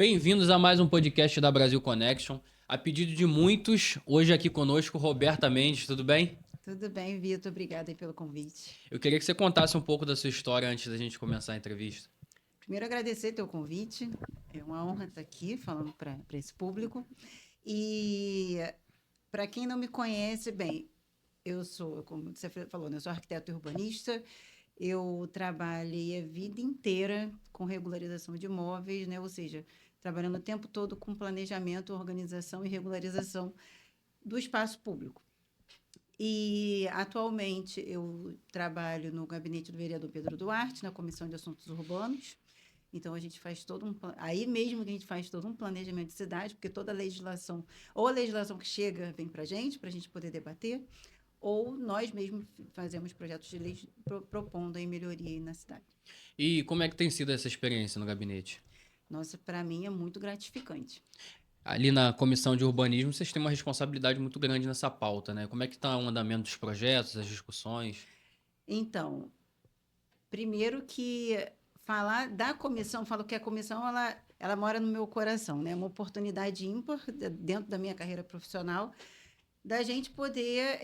Bem-vindos a mais um podcast da Brasil Connection. A pedido de muitos, hoje aqui conosco, Roberta Mendes, tudo bem? Tudo bem, Vitor. Obrigada aí pelo convite. Eu queria que você contasse um pouco da sua história antes da gente começar a entrevista. Primeiro, agradecer teu convite. É uma honra estar aqui falando para esse público. E para quem não me conhece, bem, eu sou, como você falou, né, eu sou arquiteto e urbanista. Eu trabalhei a vida inteira com regularização de imóveis, né? Ou seja, trabalhando o tempo todo com planejamento, organização e regularização do espaço público. E atualmente eu trabalho no gabinete do vereador Pedro Duarte, na Comissão de Assuntos Urbanos. Então a gente faz todo um aí mesmo que a gente faz todo um planejamento de cidade, porque toda a legislação, ou a legislação que chega vem para a gente poder debater, ou nós mesmos fazemos projetos de lei propondo aí melhoria aí na cidade. E como é que tem sido essa experiência no gabinete? Nossa, para mim é muito gratificante. Ali na comissão de urbanismo, vocês têm uma responsabilidade muito grande nessa pauta, né? Como é que está o andamento dos projetos, as discussões? Então, primeiro que falar da comissão, falo que a comissão ela mora no meu coração, né? É uma oportunidade ímpar dentro da minha carreira profissional da gente poder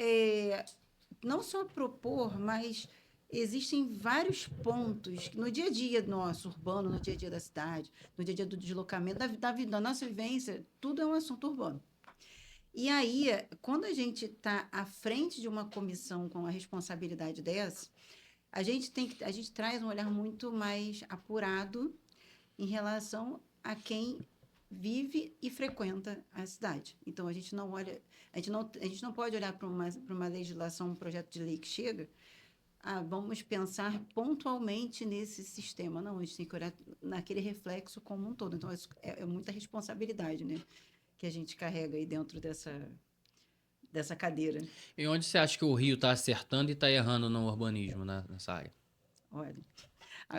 não só propor, mas existem vários pontos que no dia a dia nosso, urbano, no dia a dia da cidade, no dia a dia do deslocamento, da nossa vivência, tudo é um assunto urbano. E aí, quando a gente está à frente de uma comissão com a responsabilidade dessa, a gente traz um olhar muito mais apurado em relação a quem vive e frequenta a cidade. Então a gente não olha, a gente não pode olhar para uma legislação, um projeto de lei que chega, vamos pensar pontualmente nesse sistema. Não, a gente tem que olhar naquele reflexo como um todo. Então é muita responsabilidade, né, que a gente carrega aí dentro dessa cadeira. E onde você acha que o Rio está acertando e está errando no urbanismo, né, nessa área? Olha,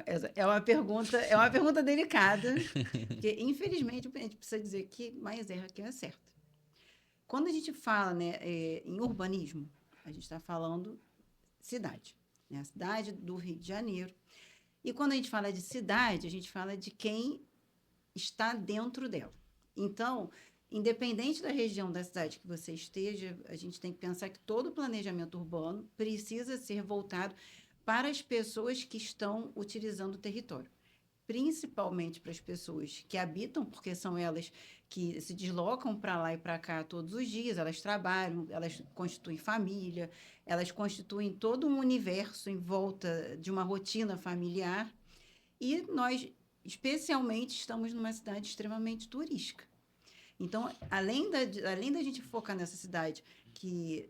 essa é uma pergunta delicada, porque infelizmente a gente precisa dizer que mais erra que acerta. Quando a gente fala, né, em urbanismo, a gente está falando cidade, né, a cidade do Rio de Janeiro. E quando a gente fala de cidade, a gente fala de quem está dentro dela. Então, independente da região da cidade que você esteja, a gente tem que pensar que todo o planejamento urbano precisa ser voltado para as pessoas que estão utilizando o território, principalmente para as pessoas que habitam, porque são elas que se deslocam para lá e para cá todos os dias, elas trabalham, elas constituem família, elas constituem todo um universo em volta de uma rotina familiar, e nós, especialmente, estamos numa cidade extremamente turística. Então, além da gente focar nessa cidade que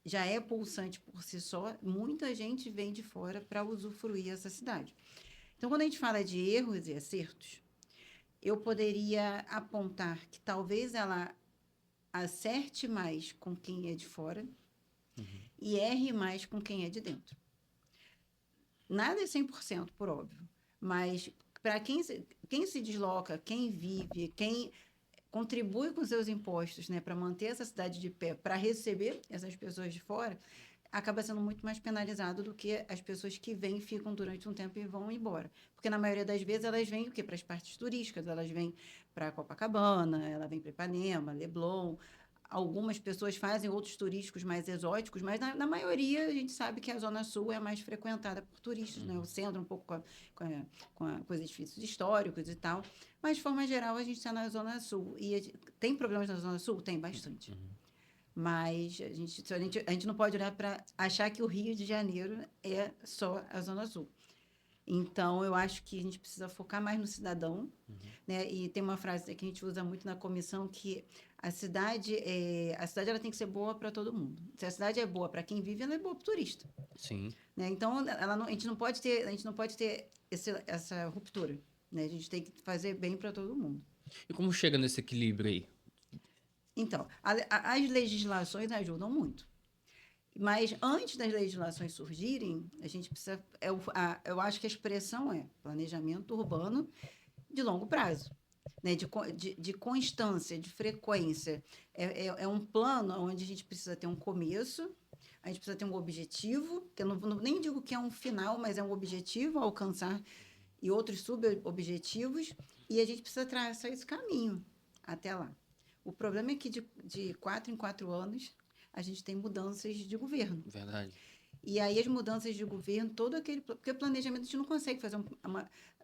já é pulsante por si só, muita gente vem de fora para usufruir essa cidade. Então, quando a gente fala de erros e acertos, eu poderia apontar que talvez ela acerte mais com quem é de fora e erre mais com quem é de dentro. Nada é 100%, por óbvio, mas para quem se desloca, quem vive, quem contribui com seus impostos, né, para manter essa cidade de pé, para receber essas pessoas de fora, acaba sendo muito mais penalizado do que as pessoas que vêm, ficam durante um tempo e vão embora. Porque na maioria das vezes elas vêm o quê? Para as partes turísticas, elas vêm para Copacabana, ela vem para Ipanema, Leblon. Algumas pessoas fazem outros turísticos mais exóticos, mas na maioria a gente sabe que a Zona Sul é mais frequentada por turistas, né? O centro um pouco com os edifícios históricos e tal. Mas, de forma geral, a gente está na Zona Sul. E tem problemas na Zona Sul? Tem bastante. Mas a gente não pode olhar para achar que o Rio de Janeiro é só a Zona Sul. Então, eu acho que a gente precisa focar mais no cidadão, né? E tem uma frase que a gente usa muito na comissão que a cidade ela tem que ser boa para todo mundo. Se a cidade é boa para quem vive, ela é boa para o turista, Sim. né? Então, a gente não pode ter essa ruptura, né? A gente tem que fazer bem para todo mundo. E como chega nesse equilíbrio aí? Então, as legislações ajudam muito. Mas antes das legislações surgirem, a gente precisa. Eu acho que a expressão é planejamento urbano de longo prazo, né? De constância, de frequência. É um plano onde a gente precisa ter um começo, a gente precisa ter um objetivo, que eu nem digo que é um final, mas é um objetivo a alcançar, e outros subobjetivos, E a gente precisa traçar esse caminho até lá. O problema é que de 4 em 4 anos a gente tem mudanças de governo. Verdade. E aí as mudanças de governo, todo aquele... Porque o planejamento a gente não consegue fazer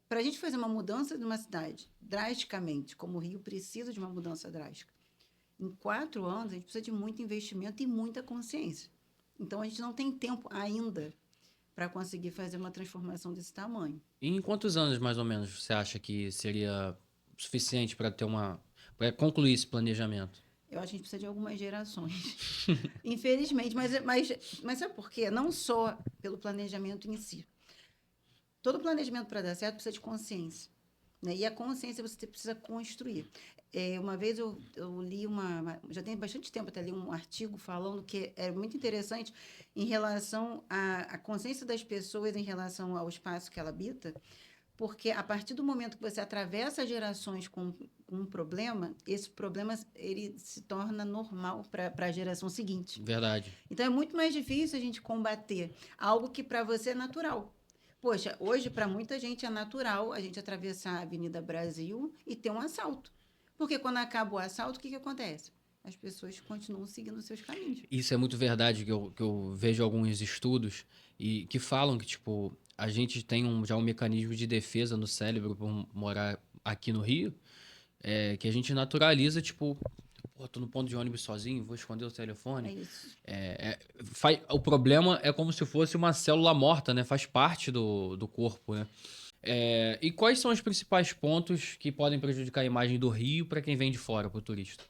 para a gente fazer uma mudança de uma cidade drasticamente, como o Rio precisa de uma mudança drástica, em 4 anos a gente precisa de muito investimento e muita consciência. Então a gente não tem tempo ainda para conseguir fazer uma transformação desse tamanho. E em quantos anos, mais ou menos, você acha que seria suficiente para para concluir esse planejamento? Eu acho que a gente precisa de algumas gerações, infelizmente. Mas sabe por quê? Não só pelo planejamento em si. Todo planejamento para dar certo precisa de consciência. Né? E a consciência você precisa construir. Uma vez eu li já tem bastante tempo até li um artigo falando que é muito interessante em relação à consciência das pessoas em relação ao espaço que ela habita, porque a partir do momento que você atravessa gerações com um problema, esse problema ele se torna normal para a geração seguinte. Verdade. Então é muito mais difícil a gente combater algo que para você é natural. Poxa, hoje para muita gente é natural a gente atravessar a Avenida Brasil e ter um assalto. Porque quando acaba o assalto, o que acontece? As pessoas continuam seguindo seus caminhos. Isso é muito verdade, que eu vejo alguns estudos e que falam que, tipo, a gente tem já um mecanismo de defesa no cérebro por morar aqui no Rio, que a gente naturaliza, tipo, pô, tô no ponto de ônibus sozinho, vou esconder o É telefone. isso. O problema é como se fosse uma célula morta, né? Faz parte do corpo, né? E quais são os principais pontos que podem prejudicar a imagem do Rio para quem vem de fora, para o turista?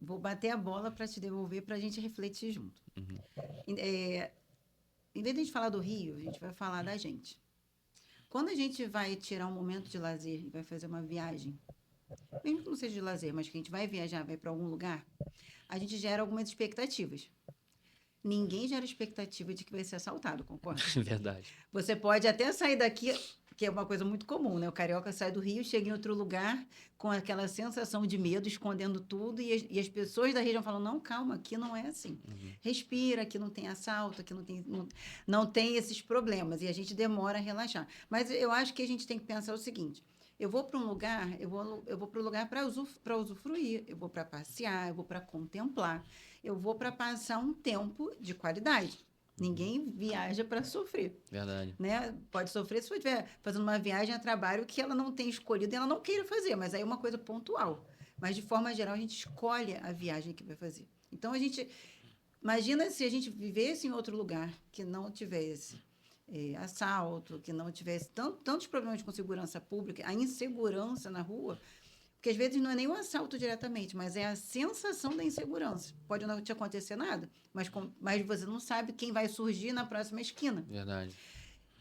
Vou bater a bola para te devolver para a gente refletir junto. Uhum. Em vez de a gente falar do Rio, a gente vai falar da gente. Quando a gente vai tirar um momento de lazer e vai fazer uma viagem, mesmo que não seja de lazer, mas que a gente vai viajar, vai para algum lugar, a gente gera algumas expectativas. Ninguém gera expectativa de que vai ser assaltado, concorda? Verdade. Você pode até sair daqui, que é uma coisa muito comum, né? O carioca sai do Rio, chega em outro lugar com aquela sensação de medo, escondendo tudo, e as pessoas da região falam: não, calma, aqui não é assim. Respira, aqui não tem assalto, aqui não tem esses problemas, e a gente demora a relaxar. Mas eu acho que a gente tem que pensar o seguinte: eu vou para um lugar, eu vou para o lugar para usufruir, eu vou para passear, eu vou para contemplar, eu vou para passar um tempo de qualidade. Ninguém viaja para sofrer. Verdade. Né? Pode sofrer se estiver fazendo uma viagem a trabalho que ela não tem escolhido e ela não queira fazer, mas aí é uma coisa pontual. Mas, de forma geral, a gente escolhe a viagem que vai fazer. Então, imagina se a gente vivesse em outro lugar que não tivesse assalto, que não tivesse tantos problemas com segurança pública, a insegurança na rua, porque às vezes não é nem o assalto diretamente, mas é a sensação da insegurança. Pode não te acontecer nada, mas você não sabe quem vai surgir na próxima esquina. Verdade.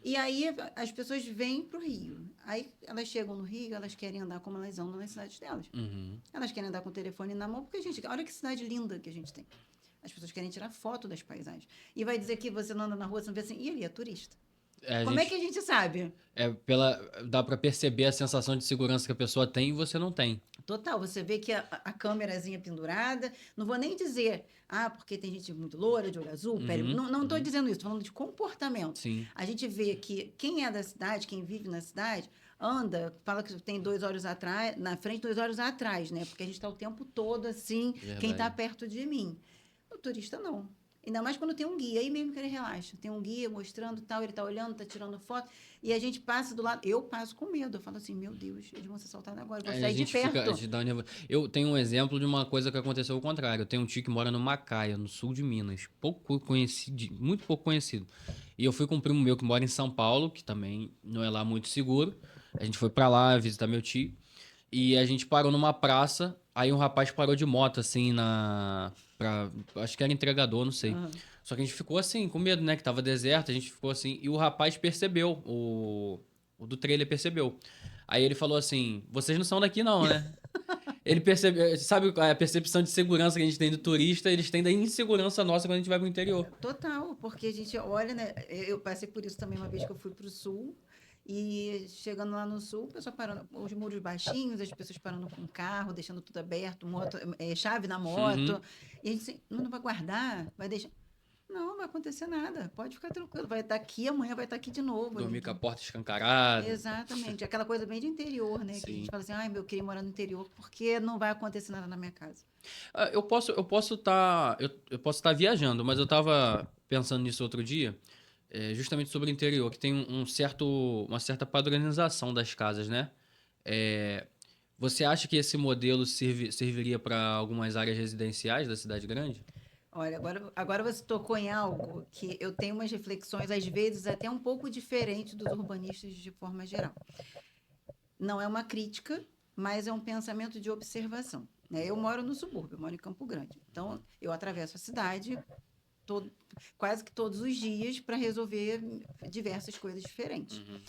E aí as pessoas vêm para o Rio. Aí elas chegam no Rio, elas querem andar como elas andam nas cidades delas. Uhum. Elas querem andar com o telefone na mão, porque, gente, olha que cidade linda que a gente tem. As pessoas querem tirar foto das paisagens. E vai dizer que você não anda na rua, você não vê assim, e ele é turista. Como é que a gente sabe? Dá para perceber a sensação de segurança que a pessoa tem e você não tem. Total, você vê que a câmerazinha pendurada, não vou nem dizer, porque tem gente muito loura, de olho azul, pele. Não estou dizendo isso, estou falando de comportamento. Sim. A gente vê que quem é da cidade, quem vive na cidade, fala que tem 2 horas atrás, na frente, 2 horas atrás, né? Porque a gente está o tempo todo assim, Verdade. quem está perto de mim. O turista não. Ainda mais quando tem um guia, aí mesmo que ele relaxa. Tem um guia mostrando tal, ele está olhando, está tirando foto, e a gente passa do lado. Eu passo com medo, eu falo assim, meu Deus, eles vão ser assaltados agora, eu vou sair de perto. A gente dá um Eu tenho um exemplo de uma coisa que aconteceu ao contrário. Eu tenho um tio que mora no Macaia, no sul de Minas, pouco conhecido, muito pouco conhecido. E eu fui com um primo meu que mora em São Paulo, que também não é lá muito seguro. A gente foi pra lá visitar meu tio. E a gente parou numa praça, aí um rapaz parou de moto, assim, acho que era entregador, não sei. Uhum. Só que a gente ficou assim, com medo, né? Que tava deserto, a gente ficou assim. E o rapaz percebeu, o do trailer percebeu. Aí ele falou assim: vocês não são daqui, não, né? Ele percebeu, sabe a percepção de segurança que a gente tem do turista, eles têm da insegurança nossa quando a gente vai pro interior. Total, porque a gente olha, né? Eu passei por isso também uma vez que eu fui pro sul. E chegando lá no sul, o pessoal parando, os muros baixinhos, as pessoas parando com o carro, deixando tudo aberto, chave na moto. Uhum. E a gente assim, não vai guardar, vai deixar. Não vai acontecer nada. Pode ficar tranquilo. Vai estar aqui, amanhã vai estar aqui de novo. Dormir com a porta escancarada. Exatamente. Aquela coisa bem de interior, né? Que a gente Sim. fala assim, ai, meu, eu queria morar no interior porque não vai acontecer nada na minha casa. Eu posso estar viajando, mas eu estava pensando nisso outro dia, justamente sobre o interior, que tem uma certa padronização das casas, né? É, você acha que esse modelo serviria para algumas áreas residenciais da cidade grande? Olha, agora você tocou em algo que eu tenho umas reflexões, às vezes até um pouco diferente dos urbanistas de forma geral. Não é uma crítica, mas é um pensamento de observação. Né? Eu moro no subúrbio, eu moro em Campo Grande. Então, eu atravesso a cidade todo, quase que todos os dias para resolver diversas coisas diferentes. Uhum.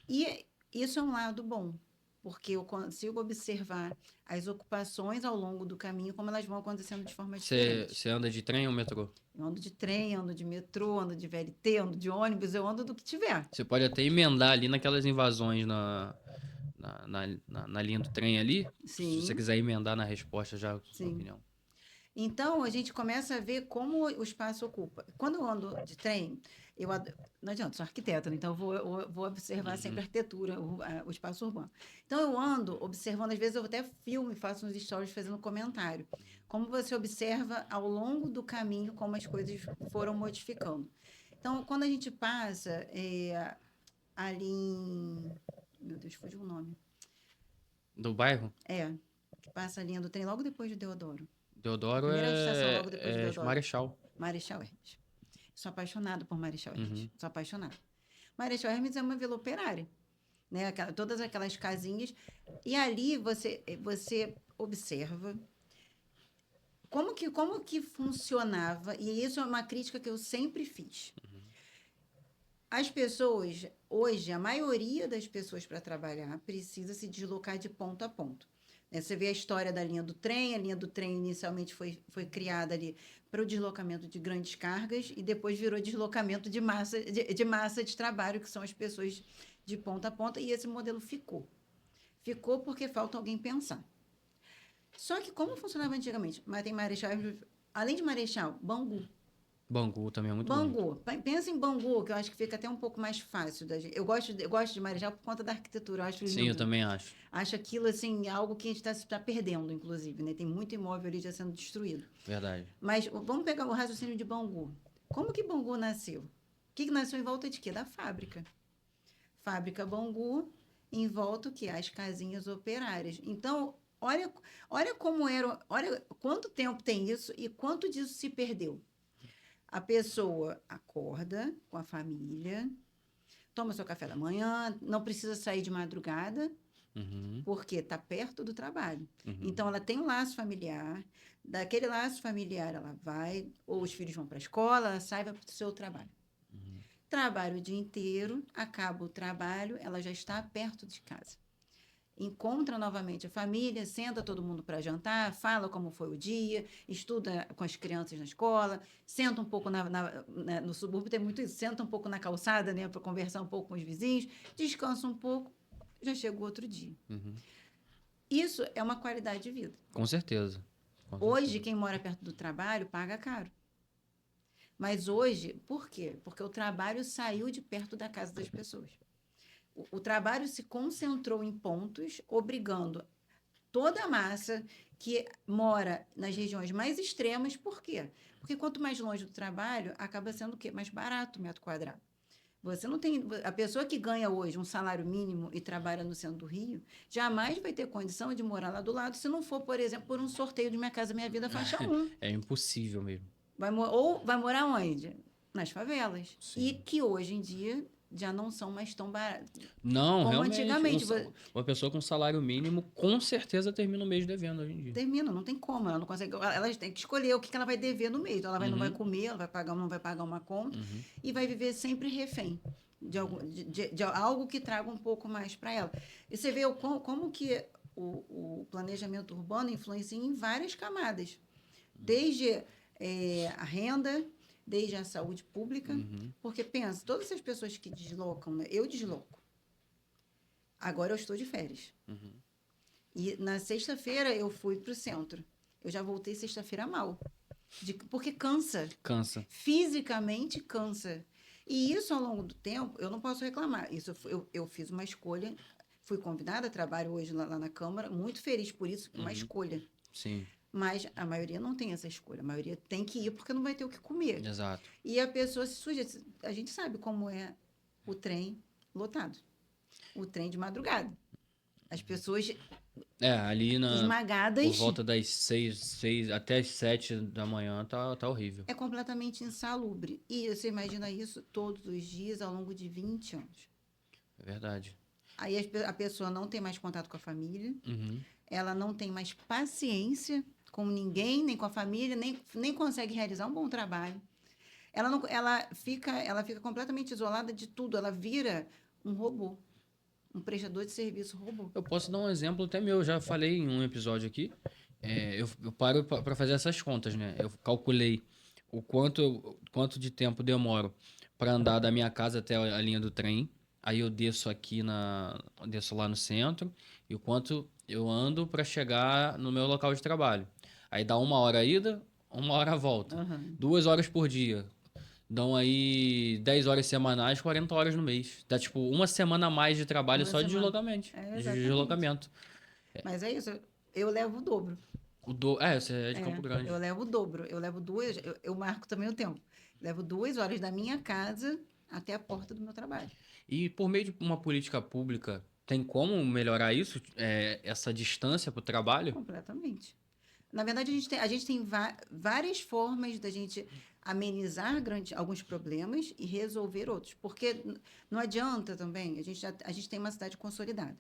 E isso é um lado bom, porque eu consigo observar as ocupações ao longo do caminho, como elas vão acontecendo de forma diferente. Você anda de trem ou metrô? Eu ando de trem, ando de metrô, ando de VLT, ando de ônibus, eu ando do que tiver. Você pode até emendar ali naquelas invasões na linha do trem ali, se você Sim, quiser emendar na resposta já, sua sim. opinião. Então, a gente começa a ver como o espaço ocupa. Quando eu ando de trem, não adianta, sou arquiteta, né? Então eu vou observar sempre Uhum. a arquitetura, o espaço urbano. Então, eu ando observando, às vezes eu até filmo e faço uns stories fazendo comentário. Como você observa ao longo do caminho como as coisas foram modificando. Então, quando a gente passa ali em... Meu Deus, fugiu o nome. Do bairro? Que passa a linha do trem logo depois de Deodoro. A Deodoro primeira estação logo depois de é Deodoro. Marechal. Marechal Hermes. Sou apaixonada por Marechal Hermes. Uhum. Sou apaixonada. Marechal Hermes é uma vila operária. Né? Todas aquelas casinhas. E ali você observa como que funcionava. E isso é uma crítica que eu sempre fiz. As pessoas, hoje, a maioria das pessoas para trabalhar precisa se deslocar de ponto a ponto. Né? Você vê a história da linha do trem, a linha do trem inicialmente foi criada ali para o deslocamento de grandes cargas e depois virou deslocamento de massa de trabalho, que são as pessoas de ponta a ponta, e esse modelo ficou. Ficou porque falta alguém pensar. Só que como funcionava antigamente? Mas tem Marechal, além de Marechal, Bangu. Bangu também é muito bonito. Bangu, pensa em Bangu, que eu acho que fica até um pouco mais fácil da gente. Eu gosto de Marechal por conta da arquitetura, eu acho Sim, eu lindo. também acho. Acho aquilo assim algo que a gente está perdendo, inclusive, né? Tem muito imóvel ali já sendo destruído. Verdade. Mas vamos pegar o raciocínio de Bangu. Como que Bangu nasceu? O que nasceu em volta de quê? Da fábrica. Fábrica Bangu, em volta o quê? As casinhas operárias. Então, olha como era, olha quanto tempo tem isso e quanto disso se perdeu. A pessoa acorda com a família, toma seu café da manhã, não precisa sair de madrugada, Uhum. porque está perto do trabalho. Uhum. Então, ela tem um laço familiar, daquele laço familiar ela vai, ou os filhos vão para a escola, ela sai, vai para o seu trabalho. Uhum. Trabalha o dia inteiro, acaba o trabalho, ela já está perto de casa. Encontra novamente a família, senta todo mundo para jantar, fala como foi o dia, estuda com as crianças na escola, senta um pouco no subúrbio, tem muito isso, senta um pouco na calçada, né, para conversar um pouco com os vizinhos, descansa um pouco, já chega o outro dia. Uhum. Isso é uma qualidade de vida. Com certeza. Com Hoje, certeza. quem mora perto do trabalho paga caro. Mas hoje, por quê? Porque o trabalho saiu de perto da casa das pessoas. O trabalho se concentrou em pontos, obrigando toda a massa que mora nas regiões mais extremas. Por quê? Porque quanto mais longe do trabalho, acaba sendo o quê? Mais barato o metro quadrado. Você não tem. A pessoa que ganha hoje um salário mínimo e trabalha no centro do Rio, jamais vai ter condição de morar lá do lado, se não for, por exemplo, por um sorteio de Minha Casa Minha Vida faixa 1. É impossível mesmo. Ou vai morar onde? Nas favelas. E Sim. que hoje em dia já não são mais tão baratas Não, como realmente. antigamente. Uma pessoa com salário mínimo com certeza termina o mês devendo hoje em dia. Termina, não tem como, ela não consegue. Ela tem que escolher o que ela vai dever no mês. Então, não vai Uhum. comer, ela vai pagar, não vai pagar uma conta Uhum. e vai viver sempre refém de algo que traga um pouco mais para ela. E você vê como que o planejamento urbano influencia em várias camadas, desde a renda, desde a saúde pública, Uhum. porque pensa, todas essas pessoas que deslocam, né? Eu desloco. Agora eu estou de férias. Uhum. E na sexta-feira eu fui para o centro. Eu já voltei sexta-feira mal. Porque cansa. Cansa. Fisicamente cansa. E isso, ao longo do tempo, eu não posso reclamar. Isso eu fiz uma escolha, fui convidada, trabalho hoje lá na Câmara, muito feliz por isso, uma escolha. Sim, Mas a maioria não tem essa escolha. A maioria tem que ir porque não vai ter o que comer. exato. E a pessoa se sujeita. A gente sabe como é o trem lotado. O trem de madrugada. As pessoas Ali por esmagadas. volta das 6 até as 7 da manhã tá horrível. É completamente insalubre. E você imagina isso todos os dias ao longo de 20 anos. É verdade. Aí a pessoa não tem mais contato com a família, Uhum. ela não tem mais paciência com ninguém, nem com a família, nem consegue realizar um bom trabalho. Ela fica completamente isolada de tudo, ela vira um robô, um prestador de serviço robô. Eu posso dar um exemplo até meu, já falei em um episódio aqui. Eu paro para fazer essas contas, né? Eu calculei o quanto de tempo demoro para andar da minha casa até a linha do trem. Aí eu desço lá no centro e o quanto eu ando para chegar no meu local de trabalho. Aí dá 1 hora a ida, 1 hora a volta. Aham. 2 horas por dia. Dão aí 10 horas semanais, 40 horas no mês. Dá tipo uma semana a mais de trabalho Uma só de semana. deslocamento. É, De exatamente. deslocamento. Mas é isso, eu levo o dobro. Você é de Campo Grande. Eu levo o dobro. Eu levo eu marco também o tempo. Levo 2 horas da minha casa até a porta do meu trabalho. E por meio de uma política pública, tem como melhorar isso? Essa distância para o trabalho? Completamente. Na verdade, a gente tem várias formas da gente amenizar alguns problemas e resolver outros. Porque não adianta também, a gente tem uma cidade consolidada.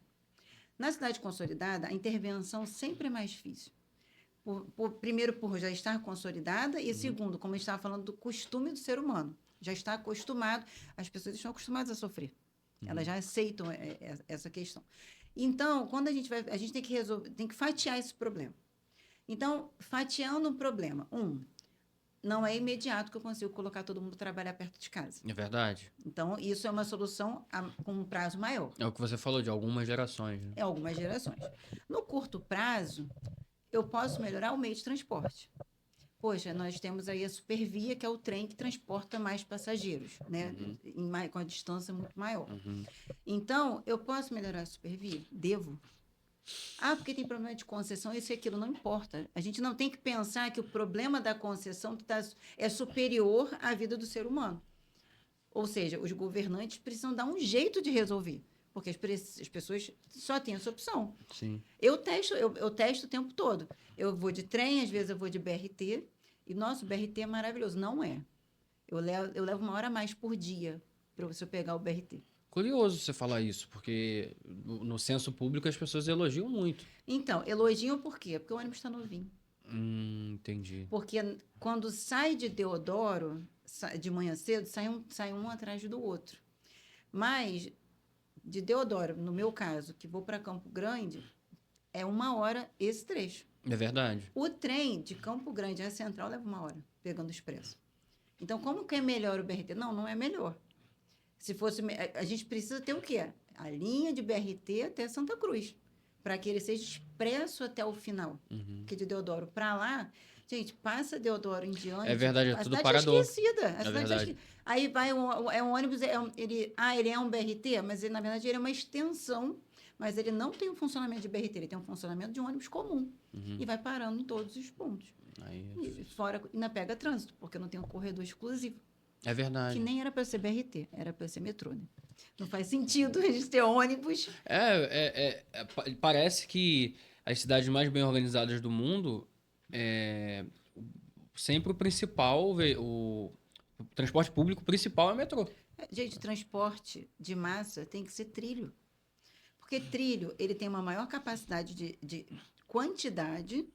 Na cidade consolidada, a intervenção sempre é mais difícil. Primeiro, por já estar consolidada, e segundo, como a gente estava falando do costume do ser humano. Já está acostumado, as pessoas estão acostumadas a sofrer. Elas já aceitam essa questão. Então, quando a gente tem que resolver, tem que fatiar esse problema. Então, fatiando um problema. Não é imediato que eu consigo colocar todo mundo trabalhar perto de casa. É verdade. Então, isso é uma solução com um prazo maior. É o que você falou, de algumas gerações, né? É algumas gerações. No curto prazo, eu posso melhorar o meio de transporte. Poxa, nós temos aí a Supervia, que é o trem que transporta mais passageiros, né? Com a distância muito maior. Então, eu posso melhorar a Supervia? Devo. Porque tem problema de concessão, isso e aquilo, não importa. A gente não tem que pensar que o problema da concessão é superior à vida do ser humano. Ou seja, os governantes precisam dar um jeito de resolver, porque as pessoas só têm essa opção. Sim. Eu testo o tempo todo. Eu vou de trem, às vezes eu vou de BRT, e nosso BRT é maravilhoso. Não é. Eu levo 1 hora a mais por dia para você pegar o BRT. Curioso você falar isso, porque no senso público as pessoas elogiam muito. Então, elogiam por quê? Porque o ônibus está novinho. Entendi. Porque quando sai de Deodoro, de manhã cedo, sai um atrás do outro. Mas de Deodoro, no meu caso, que vou para Campo Grande, é 1 hora esse trecho. É verdade. O trem de Campo Grande à Central leva 1 hora, pegando o expresso. Então, como que é melhor o BRT? Não é melhor. Se fosse, a gente precisa ter o quê? A linha de BRT até Santa Cruz, para que ele seja expresso até o final. Porque de Deodoro para lá, gente, passa Deodoro em diante. É verdade, é a tudo cidade parador. esquecida. É verdade. Aí vai um ônibus, ele é um BRT, mas na verdade ele é uma extensão, mas ele não tem um funcionamento de BRT, ele tem um funcionamento de um ônibus comum. E vai parando em todos os pontos. Aí, E fora, ainda pega trânsito, porque não tem um corredor exclusivo. é verdade. Que nem era para ser BRT, era para ser metrô, né? Não faz sentido a gente ter ônibus. Parece que as cidades mais bem organizadas do mundo, sempre o principal, o transporte público principal é o metrô. Gente, transporte de massa tem que ser trilho. Porque trilho, ele tem uma maior capacidade de quantidade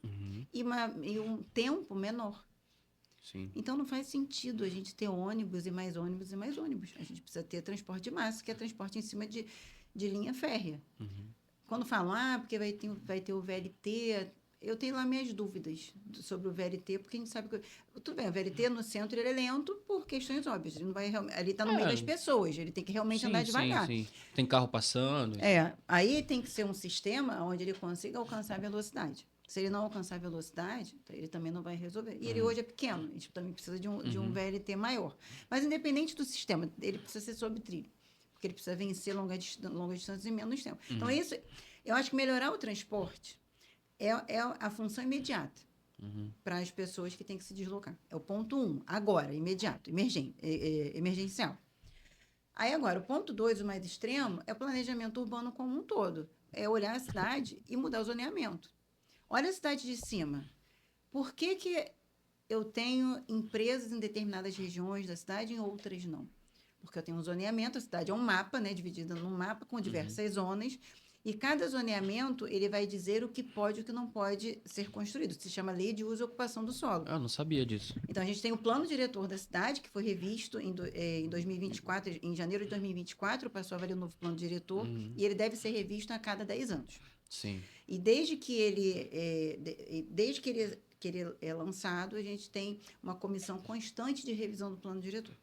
e um tempo menor. Sim. Então, não faz sentido a gente ter ônibus e mais ônibus e mais ônibus. A gente precisa ter transporte de massa, que é transporte em cima de linha férrea. Quando falam, porque vai ter o VLT, eu tenho lá minhas dúvidas sobre o VLT, porque a gente sabe que... Tudo bem, o VLT no centro ele é lento por questões óbvias. Ele não vai ele está no meio das pessoas, ele tem que realmente andar devagar. Sim. Tem carro passando. Aí tem que ser um sistema onde ele consiga alcançar a velocidade. Se ele não alcançar a velocidade, ele também não vai resolver. E ele hoje é pequeno, a gente também precisa de um VLT maior. Mas independente do sistema, ele precisa ser sobre trilho, porque ele precisa vencer longas distâncias em menos tempo. Então, isso, eu acho que melhorar o transporte é a função imediata para as pessoas que têm que se deslocar. É o ponto 1, agora, imediato, emergencial. Aí agora, o ponto 2, o mais extremo, é o planejamento urbano como um todo. É olhar a cidade e mudar o zoneamento. Olha a cidade de cima. Por que eu tenho empresas em determinadas regiões da cidade e em outras não? Porque eu tenho um zoneamento, a cidade é um mapa, né, dividida num mapa com diversas zonas, e cada zoneamento ele vai dizer o que pode e o que não pode ser construído. Se chama Lei de Uso e Ocupação do Solo. Eu não sabia disso. Então, a gente tem o plano diretor da cidade, que foi revisto em 2024, em janeiro de 2024, passou a valer o novo plano diretor, e ele deve ser revisto a cada 10 anos. Sim. E desde que ele é lançado, a gente tem uma comissão constante de revisão do plano diretor.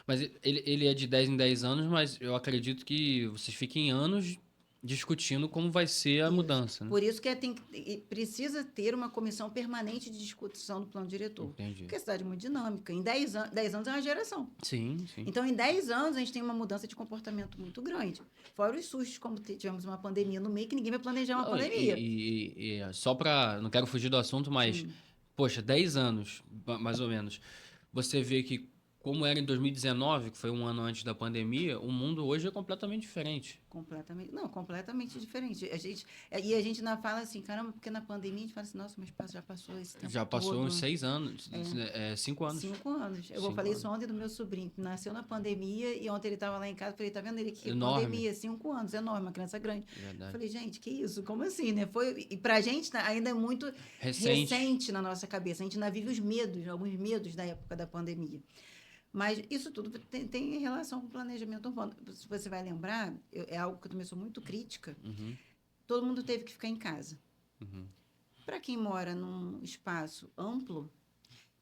Mas ele é de 10 em 10 anos, mas eu acredito que vocês fiquem anos discutindo como vai ser a mudança, né? Por isso que precisa ter uma comissão permanente de discussão do plano diretor. Entendi. Porque a cidade é muito dinâmica. Em 10 anos é uma geração. Sim. Então, em 10 anos, a gente tem uma mudança de comportamento muito grande. Fora os sustos, como tivemos uma pandemia no meio, que ninguém vai planejar uma pandemia. E só para... Não quero fugir do assunto, mas... Poxa, 10 anos, mais ou menos. Você vê que, como era em 2019, que foi um ano antes da pandemia, o mundo hoje é completamente diferente. Completamente diferente. A gente ainda fala assim, caramba, porque na pandemia a gente fala assim, nossa, mas já passou esse tempo Já passou todo. uns 6 anos, 5 anos. 5 anos. Eu falei isso ontem do meu sobrinho, que nasceu na pandemia, e ontem ele estava lá em casa, falei, tá vendo ele aqui? Enorme. Pandemia, 5 anos, enorme, uma criança grande. Verdade. Eu falei, gente, que isso? Como assim, né? E pra gente ainda é muito recente na nossa cabeça. A gente ainda vive alguns medos da época da pandemia. Mas isso tudo tem relação com o planejamento urbano. Se você vai lembrar, é algo que eu também sou muito crítica. Todo mundo teve que ficar em casa. Para quem mora num espaço amplo,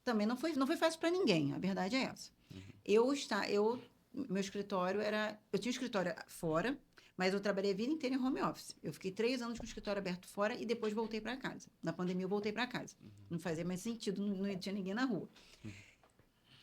também não foi fácil para ninguém. A verdade é essa. Meu escritório eu tinha um escritório fora, mas eu trabalhei a vida inteira em home office. Eu fiquei 3 anos com o escritório aberto fora e depois voltei para casa. Na pandemia, eu voltei para casa. Não fazia mais sentido, não tinha ninguém na rua.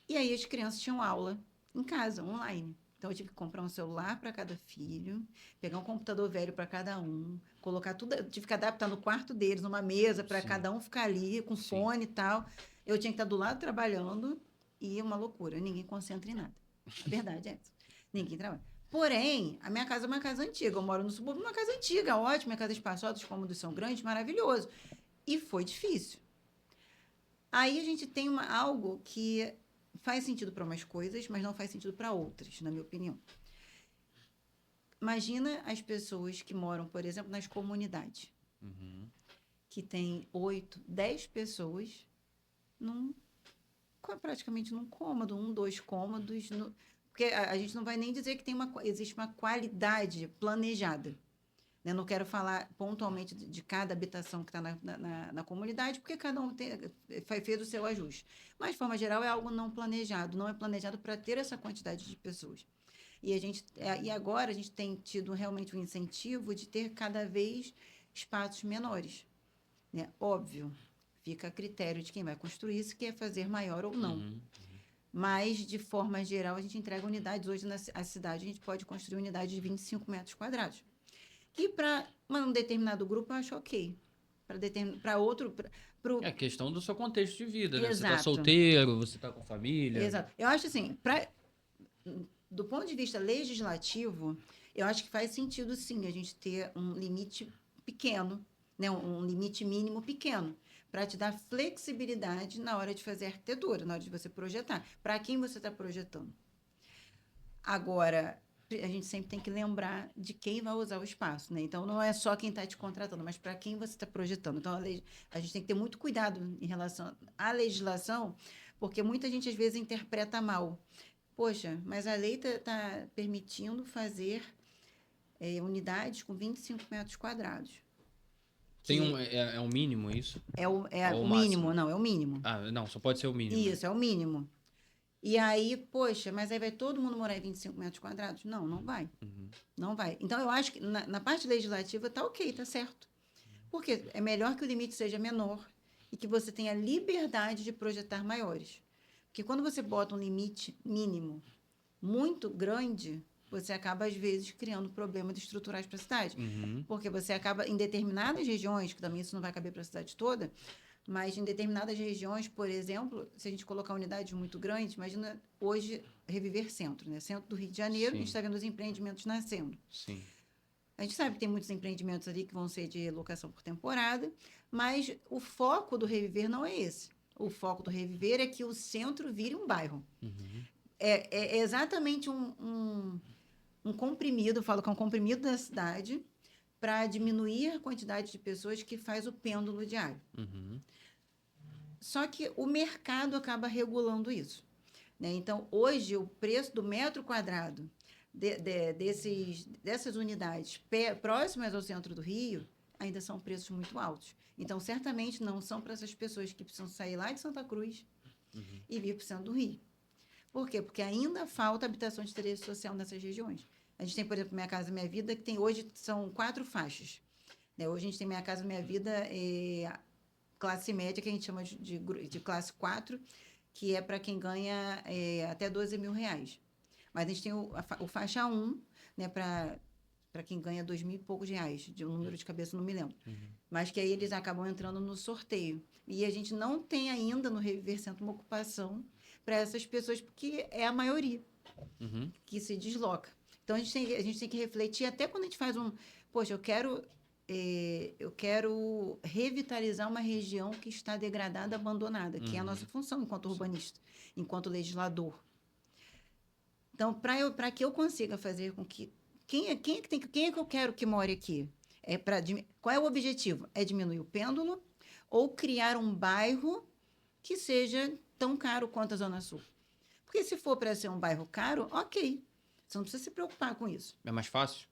E aí as crianças tinham aula em casa, online. Então eu tive que comprar um celular para cada filho, pegar um computador velho para cada um, colocar tudo, eu tive que adaptar no quarto deles, numa mesa para cada um ficar ali com fone e tal. Eu tinha que estar do lado trabalhando e é uma loucura, ninguém concentra em nada. A verdade é essa. Ninguém trabalha. Porém, a minha casa é uma casa antiga, eu moro no subúrbio, uma casa antiga, ótima, minha casa é espaçosa, os cômodos são grandes, maravilhoso. E foi difícil. Aí a gente tem algo que faz sentido para umas coisas, mas não faz sentido para outras, na minha opinião. Imagina as pessoas que moram, por exemplo, nas comunidades, que tem 8, 10 pessoas praticamente num cômodo, 1, 2 cômodos, porque a gente não vai nem dizer que existe uma qualidade planejada. Eu não quero falar pontualmente de cada habitação que está na comunidade, porque cada um fez o seu ajuste. Mas, de forma geral, é algo não planejado. Não é planejado para ter essa quantidade de pessoas. E agora a gente tem tido realmente um incentivo de ter cada vez espaços menores. Né? Óbvio, fica a critério de quem vai construir se quer fazer maior ou não. Mas, de forma geral, a gente entrega unidades. Hoje, na cidade, a gente pode construir unidades de 25 metros quadrados. Que para um determinado grupo eu acho ok. Para outro... É questão do seu contexto de vida, né? Exato. Você está solteiro, você está com família. Exato. Eu acho assim, do ponto de vista legislativo, eu acho que faz sentido, sim, a gente ter um limite pequeno, né? Um limite mínimo pequeno, para te dar flexibilidade na hora de fazer arquitetura, na hora de você projetar. Para quem você está projetando? Agora, a gente sempre tem que lembrar de quem vai usar o espaço, né? Então, não é só quem está te contratando, mas para quem você está projetando. Então, a gente tem que ter muito cuidado em relação à legislação, porque muita gente, às vezes, interpreta mal. Poxa, mas a lei está permitindo fazer unidades com 25 metros quadrados. Tem é um mínimo isso? É o Ou o mínimo, máximo? não, é o mínimo. Ah, não, só pode ser o mínimo. Isso, é o mínimo. E aí, poxa, mas aí vai todo mundo morar em 25 metros quadrados? Não, não vai. Uhum. Não vai. Então, eu acho que na parte legislativa tá ok, tá certo. Porque é melhor que o limite seja menor e que você tenha liberdade de projetar maiores. Porque quando você bota um limite mínimo muito grande, você acaba, às vezes, criando problemas estruturais para a cidade. Uhum. Porque você acaba, em determinadas regiões, que também isso não vai caber para a cidade toda, mas em determinadas regiões, por exemplo, se a gente colocar unidades muito grandes, imagina hoje Reviver Centro, né? Centro do Rio de Janeiro, a gente Sim, está vendo os empreendimentos nascendo. sim. A gente sabe que tem muitos empreendimentos ali que vão ser de locação por temporada, mas o foco do Reviver não é esse. O foco do Reviver é que o centro vire um bairro. Uhum. É exatamente um comprimido, eu falo que é um comprimido da cidade, para diminuir a quantidade de pessoas que faz o pêndulo diário. Uhum. Só que o mercado acaba regulando isso. Né? Então, hoje, o preço do metro quadrado dessas unidades próximas ao centro do Rio ainda são preços muito altos. Então, certamente não são para essas pessoas que precisam sair lá de Santa Cruz e vir para o centro do Rio. Por quê? Porque ainda falta habitação de interesse social nessas regiões. A gente tem, por exemplo, Minha Casa Minha Vida, que tem hoje são 4 faixas. Né? Hoje a gente tem Minha Casa Minha Vida classe média, que a gente chama de classe 4, que é para quem ganha até 12 mil reais. Mas a gente tem o faixa 1, né, para quem ganha 2 mil e poucos reais, de um número de cabeça não me lembro. Mas que aí eles acabam entrando no sorteio. E a gente não tem ainda no Reviver Centro uma ocupação para essas pessoas, porque é a maioria Uhum. que se desloca. Então a gente tem que refletir, até quando a gente faz poxa, eu quero revitalizar uma região que está degradada, abandonada, que é a nossa função enquanto urbanista, enquanto legislador. Então, para que eu consiga fazer com que quem é que eu quero que more aqui? Qual é o objetivo? É diminuir o pêndulo ou criar um bairro que seja tão caro quanto a Zona Sul? Porque se for para ser um bairro caro, ok. Você não precisa se preocupar com isso. É mais fácil?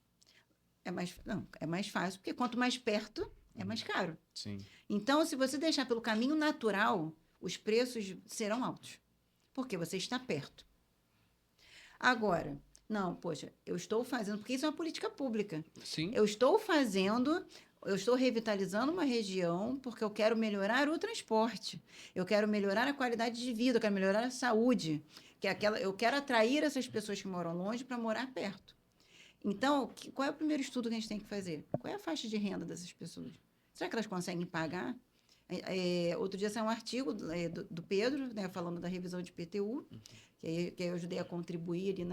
Não, é mais fácil, porque quanto mais perto, é mais caro. Sim. Então, se você deixar pelo caminho natural, os preços serão altos, porque você está perto. Agora, não, poxa, eu estou fazendo, porque isso é uma política pública. Sim. Eu estou revitalizando uma região porque eu quero melhorar o transporte, eu quero melhorar a qualidade de vida, eu quero melhorar a saúde, eu quero atrair essas pessoas que moram longe para morar perto. Então, qual é o primeiro estudo que a gente tem que fazer? Qual é a faixa de renda dessas pessoas? Será que elas conseguem pagar? Outro dia saiu um artigo do Pedro, né, falando da revisão de PTU, que eu ajudei a contribuir ali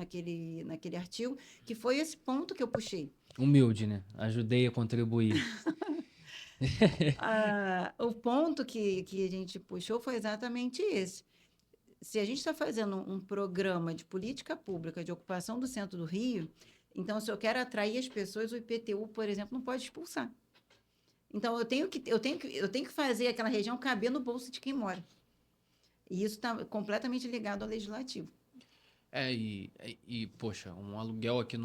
naquele artigo, que foi esse ponto que eu puxei. Humilde, né? Ajudei a contribuir. O ponto que a gente puxou foi exatamente esse. Se a gente está fazendo um programa de política pública de ocupação do centro do Rio, então, se eu quero atrair as pessoas, o IPTU, por exemplo, não pode expulsar. Então, eu tenho que fazer aquela região caber no bolso de quem mora. E isso está completamente ligado ao legislativo. Poxa, um aluguel aqui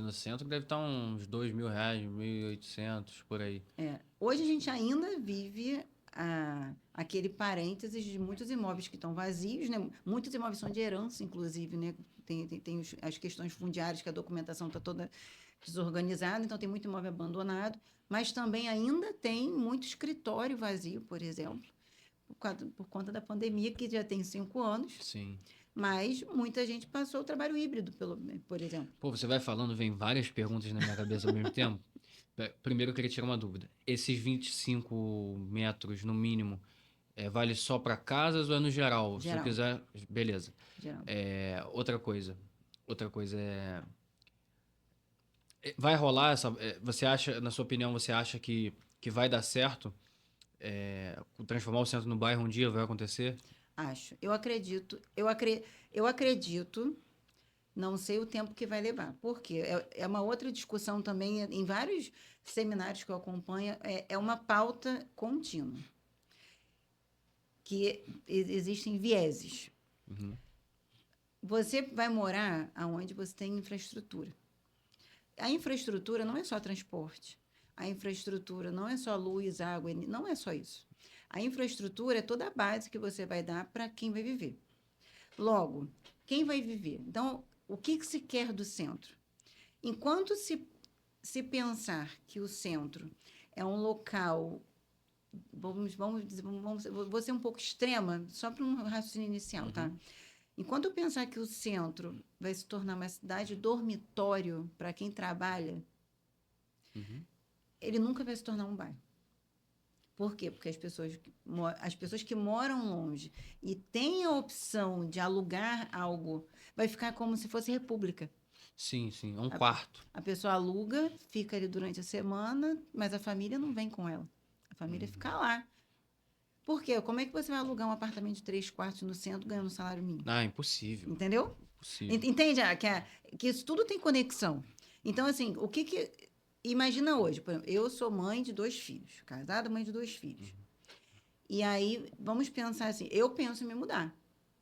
no centro deve estar uns R$ 2.000, 1.800, por aí. Hoje a gente ainda vive aquele parênteses de muitos imóveis que estão vazios, né? Muitos imóveis são de herança, inclusive, né? Tem as questões fundiárias, que a documentação está toda desorganizada, então tem muito imóvel abandonado, mas também ainda tem muito escritório vazio, por exemplo, por conta da pandemia, que já tem 5 anos. Sim. Mas muita gente passou o trabalho híbrido, por exemplo. Pô, você vai falando, vem várias perguntas na minha cabeça ao mesmo tempo. Primeiro eu queria tirar uma dúvida. Esses 25 metros no mínimo, vale só para casas ou é no geral? Se eu Geral. quiser, beleza. Geral. Outra coisa vai rolar você acha, na sua opinião, você acha que vai dar certo? Transformar o centro no bairro um dia vai acontecer? Acho. Eu acredito. Eu acredito. Não sei o tempo que vai levar. Por quê? É uma outra discussão também, em vários seminários que eu acompanho, é uma pauta contínua. Que existem vieses. Uhum. Você vai morar onde você tem infraestrutura. A infraestrutura não é só transporte. A infraestrutura não é só luz, água, não é só isso. A infraestrutura é toda a base que você vai dar para quem vai viver. Logo, quem vai viver? Então, o que se quer do centro? Enquanto se pensar que o centro é um local, vou ser um pouco extrema, só para um raciocínio inicial, tá? Enquanto eu pensar que o centro vai se tornar uma cidade dormitório para quem trabalha, ele nunca vai se tornar um bairro. Por quê? Porque as pessoas que moram longe e têm a opção de alugar algo, vai ficar como se fosse república. Sim, sim. É um quarto. A pessoa aluga, fica ali durante a semana, mas a família não vem com ela. A família fica lá. Por quê? Como é que você vai alugar um apartamento de 3 quartos no centro ganhando um salário mínimo? Ah, impossível. Entendeu? Impossível. Entende que isso tudo tem conexão. Então, assim, o que... Imagina hoje, por exemplo, eu sou mãe de 2 filhos, casada, mãe de 2 filhos. E aí, vamos pensar assim, eu penso em me mudar.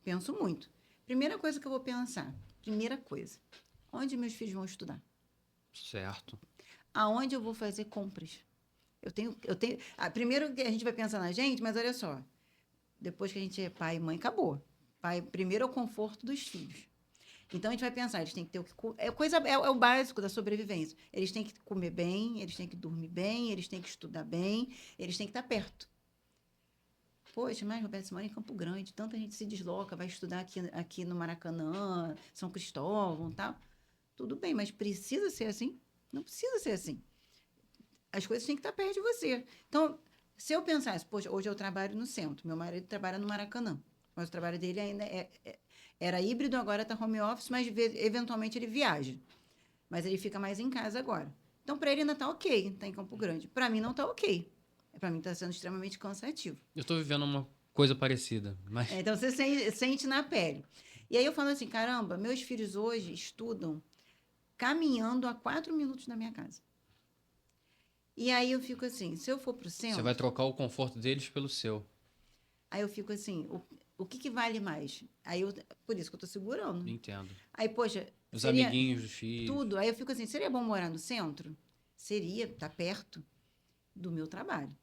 Penso muito. Primeira coisa que eu vou pensar, onde meus filhos vão estudar? Certo. Aonde eu vou fazer compras? Primeiro que a gente vai pensar na gente, mas olha só, depois que a gente é pai e mãe, acabou. Primeiro é o conforto dos filhos. Então a gente vai pensar, eles têm que ter o que é o básico da sobrevivência. Eles têm que comer bem, eles têm que dormir bem, eles têm que estudar bem, eles têm que estar perto. Poxa, mas Roberto, você mora em Campo Grande, tanta gente se desloca, vai estudar aqui no Maracanã, São Cristóvão, tal. Tudo bem, mas precisa ser assim? Não precisa ser assim. As coisas têm que estar perto de você. Então, se eu pensasse, poxa, hoje eu trabalho no centro, meu marido trabalha no Maracanã, mas o trabalho dele ainda era híbrido, agora está home office, mas eventualmente ele viaja. Mas ele fica mais em casa agora. Então, para ele ainda está ok, está em Campo Grande. Para mim não está ok. Para mim está sendo extremamente cansativo. Eu estou vivendo uma coisa parecida, mas... Então, você sente na pele. E aí eu falo assim, caramba, meus filhos hoje estudam caminhando a 4 minutos da minha casa. E aí eu fico assim, se eu for pro centro... Você vai trocar o conforto deles pelo seu. Aí eu fico assim, o que vale mais? Por isso que eu tô segurando. Entendo. Aí, poxa... Os amiguinhos dos filhos. Tudo. Aí eu fico assim, seria bom morar no centro? Seria, tá perto do meu trabalho.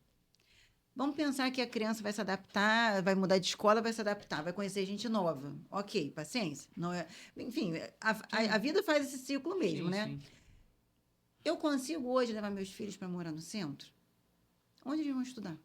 Vamos pensar que a criança vai se adaptar, vai mudar de escola, vai se adaptar, vai conhecer gente nova. Ok, paciência. Não é... Enfim, a vida faz esse ciclo mesmo, né? Sim. Eu consigo hoje levar meus filhos para morar no centro? Onde eles vão estudar?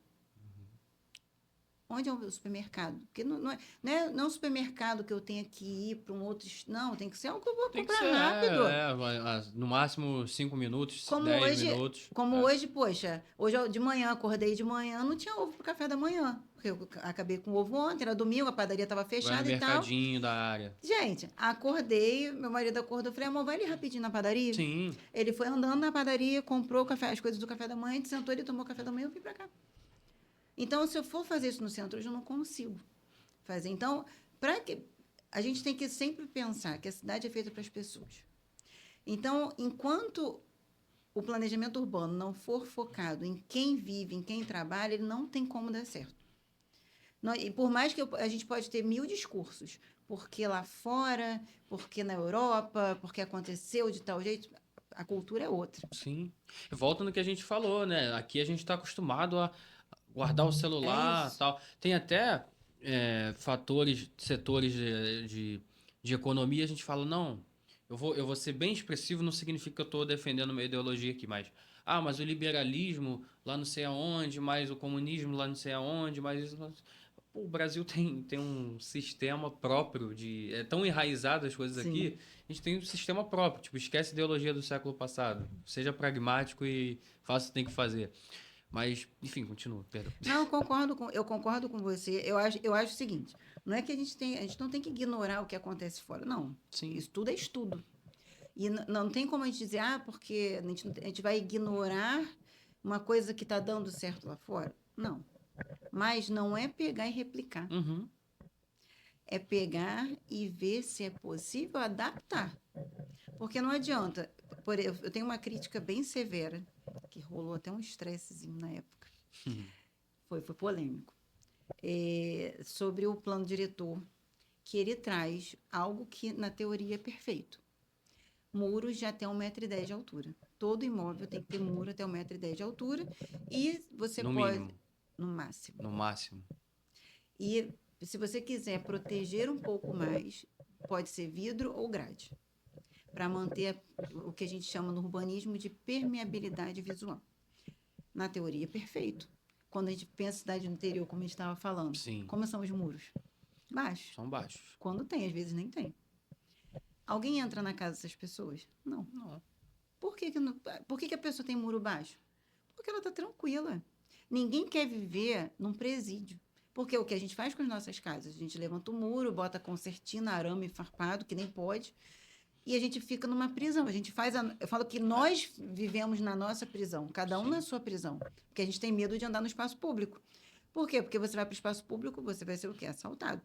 Onde é o supermercado? Porque não é um supermercado que eu tenha que ir para um outro... Não, tem que ser algo que eu vou comprar rápido. No máximo 5 minutos, Como 10 minutos. Hoje, poxa, hoje de manhã, acordei de manhã, não tinha ovo para café da manhã. Porque eu acabei com o ovo ontem, era domingo, a padaria estava fechada e tal. Mercadinho da área. Gente, acordei, meu marido acordou, eu falei, amor, vai ali rapidinho na padaria? Sim. Ele foi andando na padaria, comprou as coisas do café da manhã, sentou, ele tomou o café da manhã e eu vim para cá. Então, se eu for fazer isso no centro, hoje eu não consigo fazer. Então, a gente tem que sempre pensar que a cidade é feita para as pessoas. Então, enquanto o planejamento urbano não for focado em quem vive, em quem trabalha, ele não tem como dar certo. E por mais que a gente pode ter 1000 discursos, porque lá fora, porque na Europa, porque aconteceu de tal jeito, a cultura é outra. Sim. Volta no que a gente falou, né? Aqui a gente está acostumado a guardar o celular e tal. Tem até setores de economia, a gente fala, não, eu vou ser bem expressivo, não significa que eu estou defendendo uma ideologia aqui, mas o liberalismo lá não sei aonde, mas o comunismo lá não sei aonde, mas isso... Pô, o Brasil tem um sistema próprio é tão enraizado as coisas Sim. aqui, a gente tem um sistema próprio, tipo, esquece a ideologia do século passado, seja pragmático e faça o que tem que fazer. Mas, enfim, continua, perdão. Não, eu concordo com você. Eu acho o seguinte, não é que a gente não tem que ignorar o que acontece fora, não. Sim. Isso tudo é estudo. E não tem como a gente dizer, porque a gente vai ignorar uma coisa que está dando certo lá fora. Não. Mas não é pegar e replicar. Uhum. É pegar e ver se é possível adaptar. Porque não adianta. Eu tenho uma crítica bem severa, que rolou até um estressezinho na época. Foi polêmico. Sobre o plano diretor, que ele traz algo que, na teoria, é perfeito. Muros de até 1,10 m de altura. todo imóvel tem que ter muro até 1,10 m de altura e você No pode... mínimo. No máximo. No máximo. E se você quiser proteger um pouco mais, pode ser vidro ou grade, para manter o que a gente chama no urbanismo de permeabilidade visual. Na teoria, é perfeito. Quando a gente pensa em cidade do interior, como a gente estava falando, Sim. como são os muros? Baixos. São baixos. Quando tem, às vezes nem tem. Alguém entra na casa dessas pessoas? Não. Não. Por que a pessoa tem muro baixo? Porque ela está tranquila. Ninguém quer viver num presídio. Porque o que a gente faz com as nossas casas? A gente levanta o muro, bota concertina, arame farpado, que nem pode, e a gente fica numa prisão. A gente faz eu falo que nós vivemos na nossa prisão, cada um Sim. na sua prisão, porque a gente tem medo de andar no espaço público. Por quê? Porque você vai para o espaço público, você vai ser o quê? Assaltado.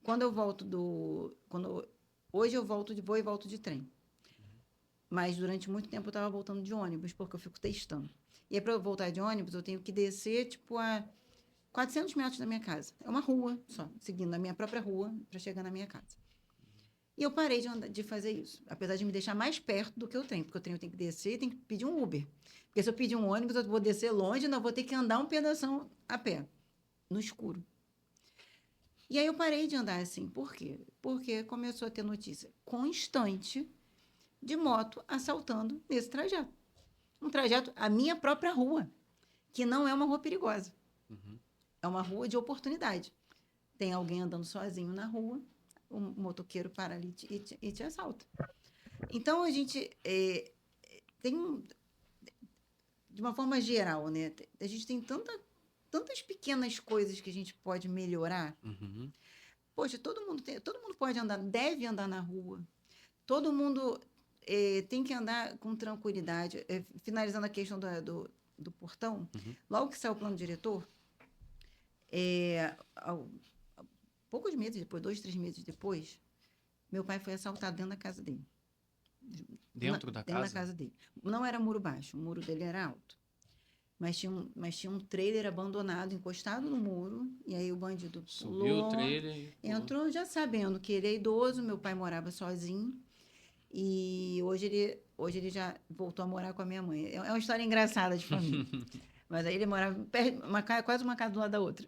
Quando eu volto hoje eu vou e volto de trem. Mas durante muito tempo eu estava voltando de ônibus, porque eu fico testando. E aí, para eu voltar de ônibus, eu tenho que descer, tipo, a 400 metros da minha casa. É uma rua só, seguindo a minha própria rua para chegar na minha casa. E eu parei de fazer isso, apesar de me deixar mais perto do que o trem, porque o trem eu tenho que descer e tenho que pedir um Uber. Porque se eu pedir um ônibus, eu vou descer longe e não vou ter que andar um pedação a pé, no escuro. E aí eu parei de andar assim. Por quê? Porque começou a ter notícia constante de moto assaltando nesse trajeto. Um trajeto, a minha própria rua, que não é uma rua perigosa. Uhum. É uma rua de oportunidade. Tem alguém andando sozinho na rua, um motoqueiro para ali e te assalta. Então, a gente tem, de uma forma geral, né? A gente tem tantas pequenas coisas que a gente pode melhorar. Uhum. Poxa, todo mundo pode andar, deve andar na rua. Todo mundo tem que andar com tranquilidade. Finalizando a questão do portão, logo que saiu o plano diretor, poucos meses depois, 2, 3 meses depois, meu pai foi assaltado dentro da casa dele. Dentro da casa? Dentro da casa dele. Não era muro baixo, o muro dele era alto. Mas tinha um trailer abandonado, encostado no muro, e aí o bandido Subiu o trailer e entrou já sabendo que ele é idoso, meu pai morava sozinho, e hoje ele já voltou a morar com a minha mãe. É uma história engraçada de família. Mas aí ele morava quase uma casa do lado da outra.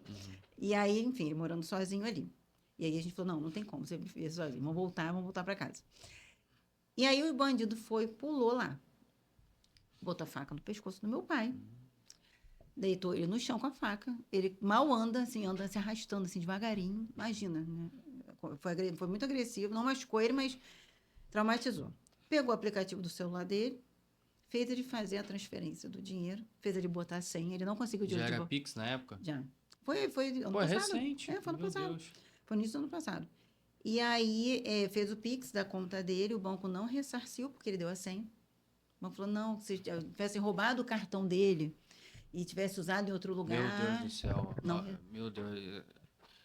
E aí, enfim, ele morando sozinho ali. E aí a gente falou, não tem como você viver sozinho, vamos voltar para casa. E aí o bandido pulou lá, botou a faca no pescoço do meu pai, deitou ele no chão com a faca, ele mal anda se arrastando assim devagarinho, imagina, né? Foi muito agressivo, não machucou ele, mas traumatizou. Pegou o aplicativo do celular dele, fez ele fazer a transferência do dinheiro, fez ele botar a senha, ele não conseguiu o dinheiro já de era volta. Pix na época? Já. Foi ano Pô, é passado. recente. Foi ano Meu passado. Deus. Foi no início do ano passado. E aí fez o Pix da conta dele, o banco não ressarciu, porque ele deu a senha. O banco falou, não, se tivesse roubado o cartão dele e tivesse usado em outro lugar... Meu Deus do céu. Não. Meu Deus.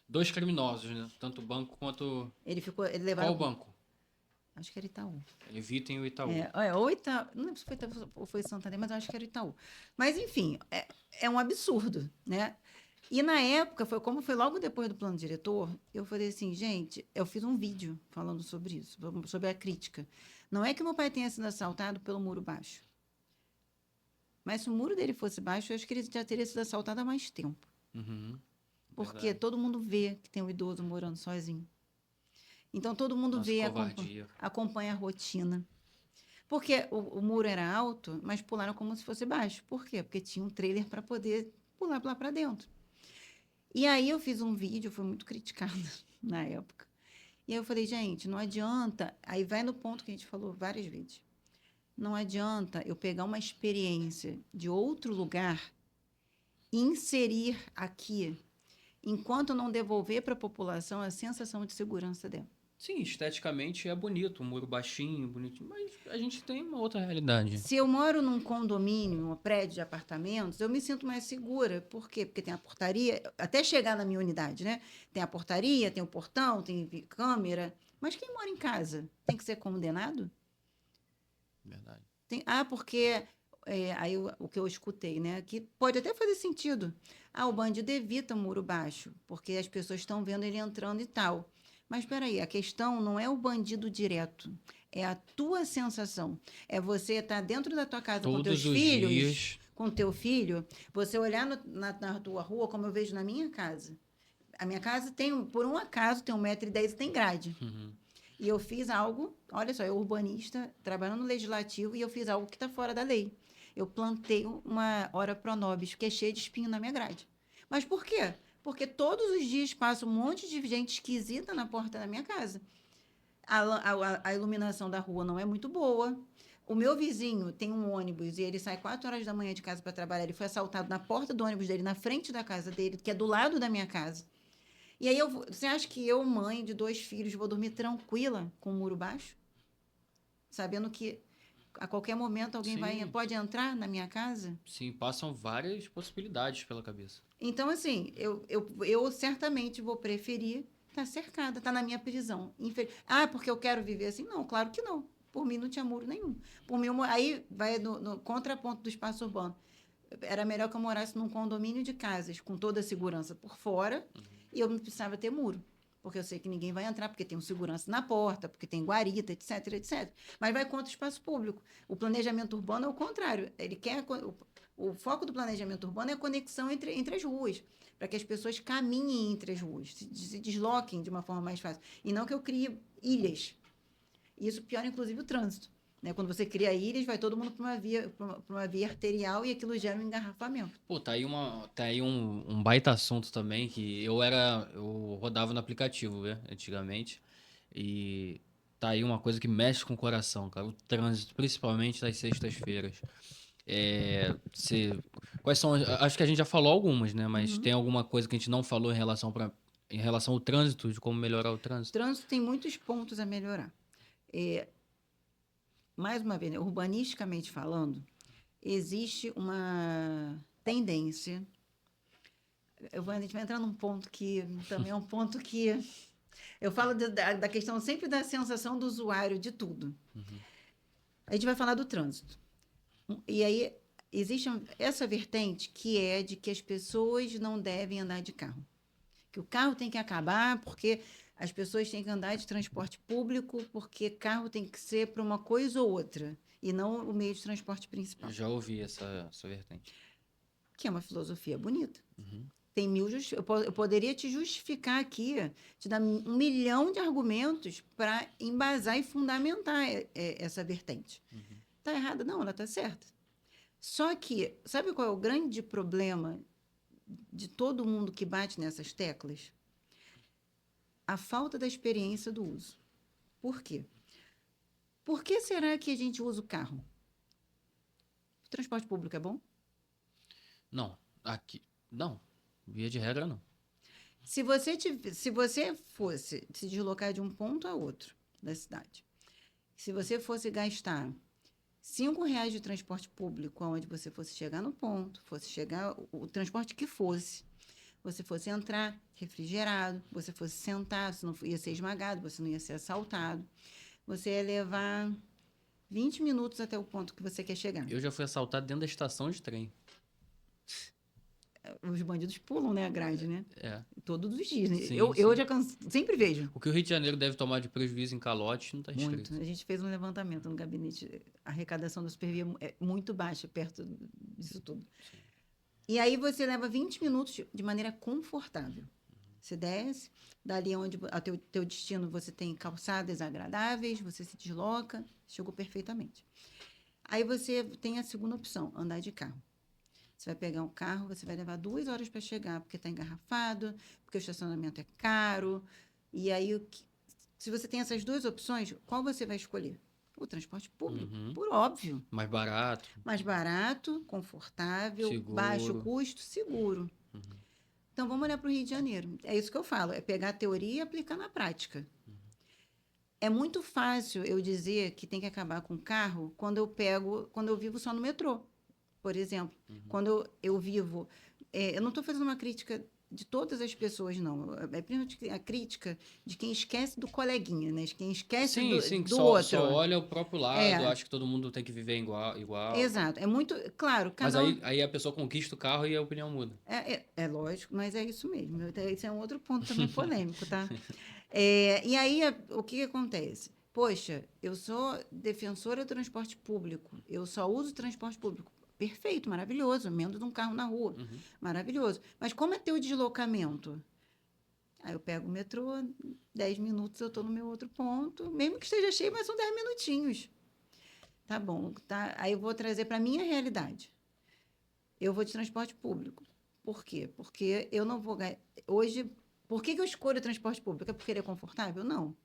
2 criminosos, né? Tanto o banco quanto... Ele levaram... Qual banco? Acho que era Itaú. Evitem o Itaú. Ou Itaú... Não lembro se foi Itaú ou foi Santander, mas eu acho que era Itaú. Mas, enfim, é um absurdo, né? E na época, foi logo depois do plano diretor, eu falei assim, gente, eu fiz um vídeo falando sobre isso, sobre a crítica. Não é que meu pai tenha sido assaltado pelo muro baixo. Mas se o muro dele fosse baixo, eu acho que ele já teria sido assaltado há mais tempo. Porque todo mundo vê que tem um idoso morando sozinho. Então, todo mundo acompanha a rotina. Porque o muro era alto, mas pularam como se fosse baixo. Por quê? Porque tinha um trailer para poder pular lá para dentro. E aí eu fiz um vídeo, foi muito criticado na época. E aí eu falei, gente, não adianta... Aí vai no ponto que a gente falou várias vezes. Não adianta eu pegar uma experiência de outro lugar e inserir aqui, enquanto eu não devolver para a população a sensação de segurança dela. Sim, esteticamente é bonito, um muro baixinho, bonitinho, mas a gente tem uma outra realidade. Se eu moro num condomínio, um prédio de apartamentos, eu me sinto mais segura. Por quê? Porque tem a portaria, até chegar na minha unidade, né? Tem a portaria, tem o portão, tem câmera. Mas quem mora em casa tem que ser condenado? Verdade. Porque... aí o que eu escutei, né? Que pode até fazer sentido. O bandido evita o muro baixo, porque as pessoas estão vendo ele entrando e tal. Mas espera aí, a questão não é o bandido direto, É a tua sensação. É você estar dentro da tua casa com teus Todos os filhos, dias. com teu filho, você olhar na tua rua, como eu vejo na minha casa. A minha casa tem, por um acaso, tem 1,10 m e tem grade. Uhum. E eu fiz algo, olha só, eu urbanista, trabalhando no legislativo, e eu fiz algo que está fora da lei. Eu plantei uma ora pronobis, que é cheia de espinho na minha grade. Mas por quê? Porque todos os dias passa um monte de gente esquisita na porta da minha casa. A iluminação da rua não é muito boa. O meu vizinho tem um ônibus e ele sai 4 horas da manhã de casa para trabalhar. Ele foi assaltado na porta do ônibus dele, na frente da casa dele, que é do lado da minha casa. E aí, você acha que eu, mãe de 2 filhos, vou dormir tranquila com o muro baixo? Sabendo que a qualquer momento alguém Sim, pode entrar na minha casa? sim, passam várias possibilidades pela cabeça. Então, assim, eu certamente vou preferir estar cercada, estar na minha prisão. Porque eu quero viver assim? Não, claro que não. Por mim não tinha muro nenhum. Por mim, aí vai no contraponto do espaço urbano. Era melhor que eu morasse num condomínio de casas, com toda a segurança por fora, e eu não precisava ter muro. Porque eu sei que ninguém vai entrar, porque tem um segurança na porta, porque tem guarita, etc, etc. Mas vai contra o espaço público. O planejamento urbano é o contrário. Ele quer. O foco do planejamento urbano é a conexão entre as ruas, para que as pessoas caminhem entre as ruas, se desloquem de uma forma mais fácil. E não que eu crie ilhas. Isso piora, inclusive, o trânsito. Né? Quando você cria ilhas, vai todo mundo para uma via arterial e aquilo gera um engarrafamento. Pô, tá aí um baita assunto também que eu rodava no aplicativo, né, antigamente. E tá aí uma coisa que mexe com o coração, cara. O trânsito, principalmente nas sextas-feiras. É, quais são, acho que a gente já falou algumas, né? Mas Uhum. tem alguma coisa que a gente não falou em relação ao trânsito, de como melhorar o O trânsito? trânsito tem muitos pontos a melhorar. Mais uma vez, né, urbanisticamente falando, existe uma tendência. A gente vai entrar num ponto que também é um ponto que eu falo da questão sempre da sensação do usuário de tudo. A gente vai falar do trânsito. E aí existe essa vertente que é de que as pessoas não devem andar de carro. Que o carro tem que acabar porque as pessoas têm que andar de transporte público, porque carro tem que ser para uma coisa ou outra, e não o meio de transporte Eu principal. já ouvi essa vertente. Que é uma filosofia bonita. Uhum. Tem eu poderia te justificar aqui, te dar 1 milhão de argumentos para embasar e fundamentar essa vertente. Está errada? Não, ela está certa. Só que, sabe qual é o grande problema de todo mundo que bate nessas teclas? A falta da experiência do uso. Por quê? Por que será que a gente usa o carro? O transporte público é bom? Não, aqui. Não, via de regra não. Se você fosse se deslocar de um ponto a outro da cidade, se você fosse gastar R$ 5 de transporte público, onde você fosse chegar no ponto, fosse chegar o transporte que fosse, você fosse entrar refrigerado, você fosse sentar, você não ia ser esmagado, você não ia ser assaltado, você ia levar 20 minutos até o ponto que você quer chegar. Eu já fui assaltado dentro da estação de trem. Os bandidos pulam, né, a grade, né? É. Todos os dias. Né? Sim, Eu sim. já sempre vejo. O que o Rio de Janeiro deve tomar de prejuízo em calote não tá Muito. escrito. A gente fez um levantamento no gabinete. A arrecadação da Supervia é muito baixa perto disso tudo. E aí você leva 20 minutos de maneira confortável. Você desce, dali onde ao teu destino você tem calçadas agradáveis, você se desloca, chegou perfeitamente. Aí você tem a segunda opção, andar de carro. Você vai pegar um carro, você vai levar 2 horas para chegar, porque está engarrafado, porque o estacionamento é caro. E aí, se você tem essas 2 opções, qual você vai escolher? O transporte público, por óbvio. Mais barato, Mais barato, confortável, seguro. baixo custo, seguro. Então, vamos olhar para o Rio de Janeiro. É isso que eu falo, é pegar a teoria e aplicar na prática. É muito fácil eu dizer que tem que acabar com o carro quando eu vivo só no metrô, por exemplo. Quando eu vivo... eu não estou fazendo uma crítica de todas as pessoas, não. É principalmente a crítica de quem esquece do coleguinha, né? Quem esquece Sim, que do só outro. olha o próprio lado, acha que todo mundo tem que viver igual. Exato. É muito... Claro, Mas cada um... aí a pessoa conquista o carro e a opinião muda. É lógico, mas é isso mesmo. Esse é um outro ponto também polêmico, tá? E aí, o que acontece? Poxa, eu sou defensora do transporte público, eu só uso transporte público. Perfeito, maravilhoso, menos de um carro na rua, Uhum. maravilhoso. Mas como é teu deslocamento? Aí eu pego o metrô, 10 minutos eu estou no meu outro ponto, mesmo que esteja cheio, mas são 10 minutinhos. Tá bom, tá? Aí eu vou trazer para a minha realidade. Eu vou de transporte público. Por quê? Porque eu não vou ganhar. Hoje, por que eu escolho o transporte público? É porque ele é confortável? Não.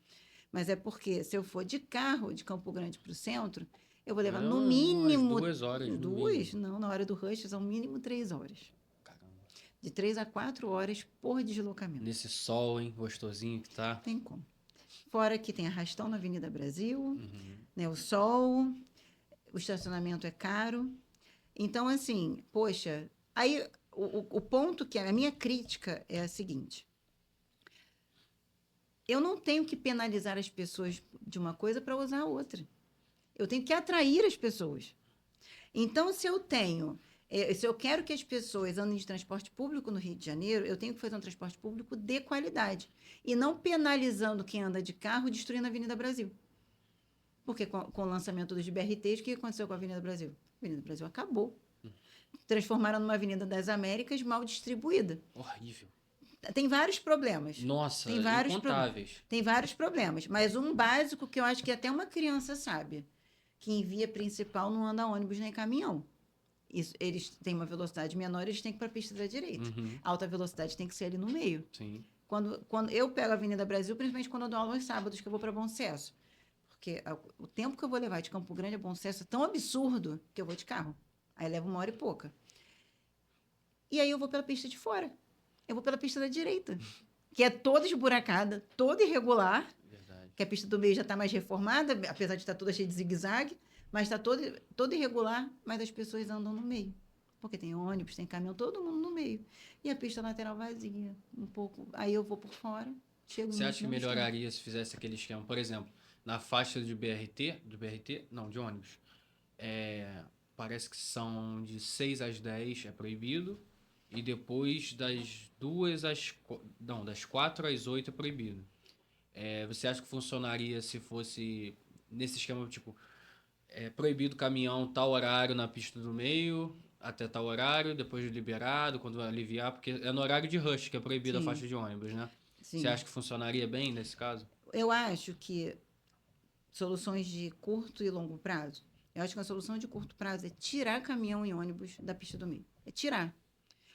Mas é porque se eu for de carro de Campo Grande para o centro, eu vou levar É no umas mínimo 2 horas no duas, mínimo. não, na hora do rush são mínimo 3 horas. Caramba. De 3 a 4 horas por deslocamento. Nesse sol, hein? Gostosinho que tá. Tem como. Fora que tem arrastão na Avenida Brasil, Uhum. né, o sol, o estacionamento é caro. Então, assim, poxa, aí o ponto que a minha crítica é a seguinte: eu não tenho que penalizar as pessoas de uma coisa para usar a outra. Eu tenho que atrair as pessoas. Então, se eu quero que as pessoas andem de transporte público no Rio de Janeiro, eu tenho que fazer um transporte público de qualidade. E não penalizando quem anda de carro, destruindo a Avenida Brasil. Porque com o lançamento dos BRTs, o que aconteceu com a Avenida Brasil? A Avenida Brasil acabou. Transformaram numa Avenida das Américas mal distribuída. Horrível. Tem vários problemas. Nossa, Tem vários, incontáveis. tem vários problemas. Mas um básico que eu acho que até uma criança sabe, que em via principal não anda ônibus nem caminhão. Isso, eles têm uma velocidade menor, eles têm que ir para a pista da direita. Uhum. A alta velocidade tem que ser ali no meio. Sim. Quando eu pego a Avenida Brasil, principalmente quando eu dou aula aos sábados, que eu vou para Bom Sucesso. Porque o tempo que eu vou levar de Campo Grande a Bom Sucesso é tão absurdo que eu vou de carro. Aí leva 1 hora e pouca. E aí eu vou pela pista de fora. Eu vou pela pista da direita, que é toda esburacada, toda irregular, Verdade. que a pista do meio já está mais reformada, apesar de estar toda cheia de zigue-zague, mas está toda irregular, mas as pessoas andam no meio. Porque tem ônibus, tem caminhão, todo mundo no meio. E a pista lateral vazia, um pouco. Aí eu vou por fora, chego Você no acha que mesmo instante. melhoraria se fizesse aquele esquema? Por exemplo, na faixa de BRT, não, de ônibus, parece que são de 6 às 10 é proibido, e depois das 4 às 8 é proibido. Você acha que funcionaria se fosse nesse esquema, tipo, proibido caminhão tal horário na pista do meio, até tal horário, depois liberado, quando aliviar, porque é no horário de rush que é proibida a Sim, faixa de ônibus, né? Você sim. acha que funcionaria bem nesse caso? Eu acho que soluções de curto e longo prazo, eu acho que a solução de curto prazo é tirar caminhão e ônibus da pista do meio. É tirar.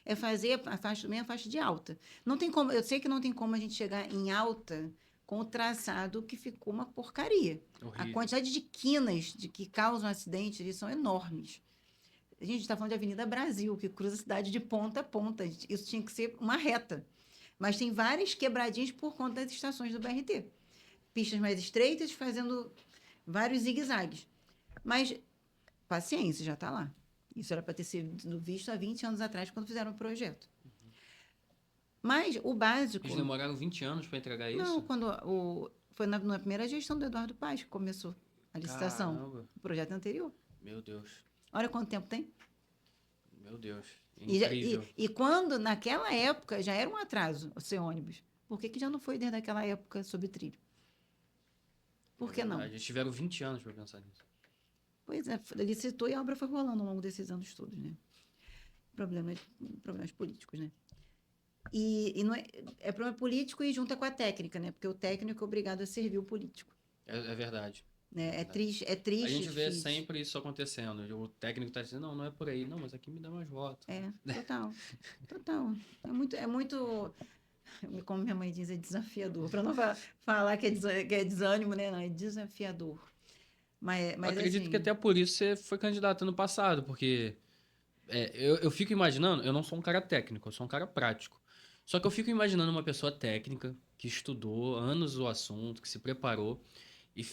É fazer a faixa do meio a faixa de alta. Não tem como, eu sei que não tem como a gente chegar em alta com o traçado que ficou uma porcaria. A Horrível. quantidade de quinas que causam acidentes eles são enormes. A gente está falando de Avenida Brasil, que cruza a cidade de ponta a ponta. Isso tinha que ser uma reta. Mas tem várias quebradinhas por conta das estações do BRT. Pistas mais estreitas, fazendo vários zigue-zagues. Mas paciência, já está lá. Isso era para ter sido visto há 20 anos atrás, quando fizeram o projeto. Mas o básico. Eles demoraram 20 anos para entregar Não, isso? foi na primeira gestão do Eduardo Paes que começou a licitação. Caramba. O projeto anterior. Meu Deus. Olha quanto tempo tem. Meu Deus. E, Incrível. quando, naquela época, já era um atraso o seu ônibus. Por que já não foi desde aquela época sob trilho? Por que não? Eles tiveram 20 anos para pensar nisso. Pois é, ele citou e a obra foi rolando ao longo desses anos todos, né? Problemas políticos, né? E não é problema político e junta com a técnica, né? Porque o técnico é obrigado a servir o político. É verdade. Né? É triste, é triste. A gente vê difícil. sempre isso acontecendo. O técnico tá dizendo, não é por aí. Não, mas aqui me dá mais votos. Total. Total. É muito, como minha mãe diz, é desafiador. Para não falar que é desânimo, né? Não, é desafiador. Mas Eu acredito assim, que até por isso você foi candidato no passado, porque eu fico imaginando, eu não sou um cara técnico, eu sou um cara prático. Só que eu fico imaginando uma pessoa técnica, que estudou anos o assunto, que se preparou, e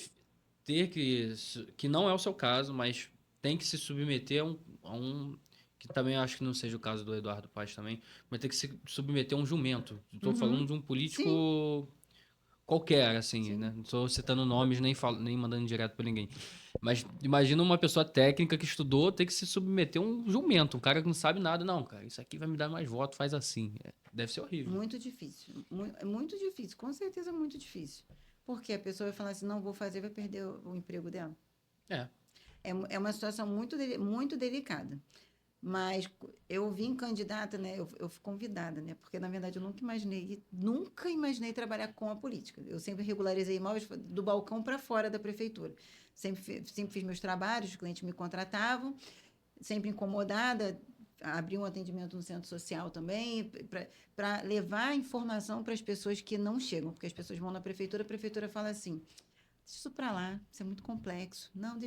ter que não é o seu caso, mas tem que se submeter a um que também acho que não seja o caso do Eduardo Paes também, mas ter que se submeter a um jumento. Estou falando de um sim, político qualquer, assim, né? sim. Não estou citando nomes nem mandando direto para ninguém. Mas imagina uma pessoa técnica que estudou ter que se submeter a um jumento, um cara que não sabe nada. Não, cara, isso aqui vai me dar mais voto, faz assim. Deve ser horrível. Muito difícil. É muito difícil, com certeza muito difícil. Porque a pessoa vai falar assim, não vou fazer, vai perder o emprego dela. É. É uma situação muito delicada. Mas eu vim candidata, né? Eu fui convidada, né? Porque, na verdade, eu nunca imaginei trabalhar com a política. Eu sempre regularizei imóveis do balcão para fora da prefeitura. Sempre fiz meus trabalhos, os clientes me contratavam, sempre incomodada, abri um atendimento no centro social também, para levar informação para as pessoas que não chegam, porque as pessoas vão na prefeitura, a prefeitura fala assim, deixa isso para lá, isso é muito complexo. Não,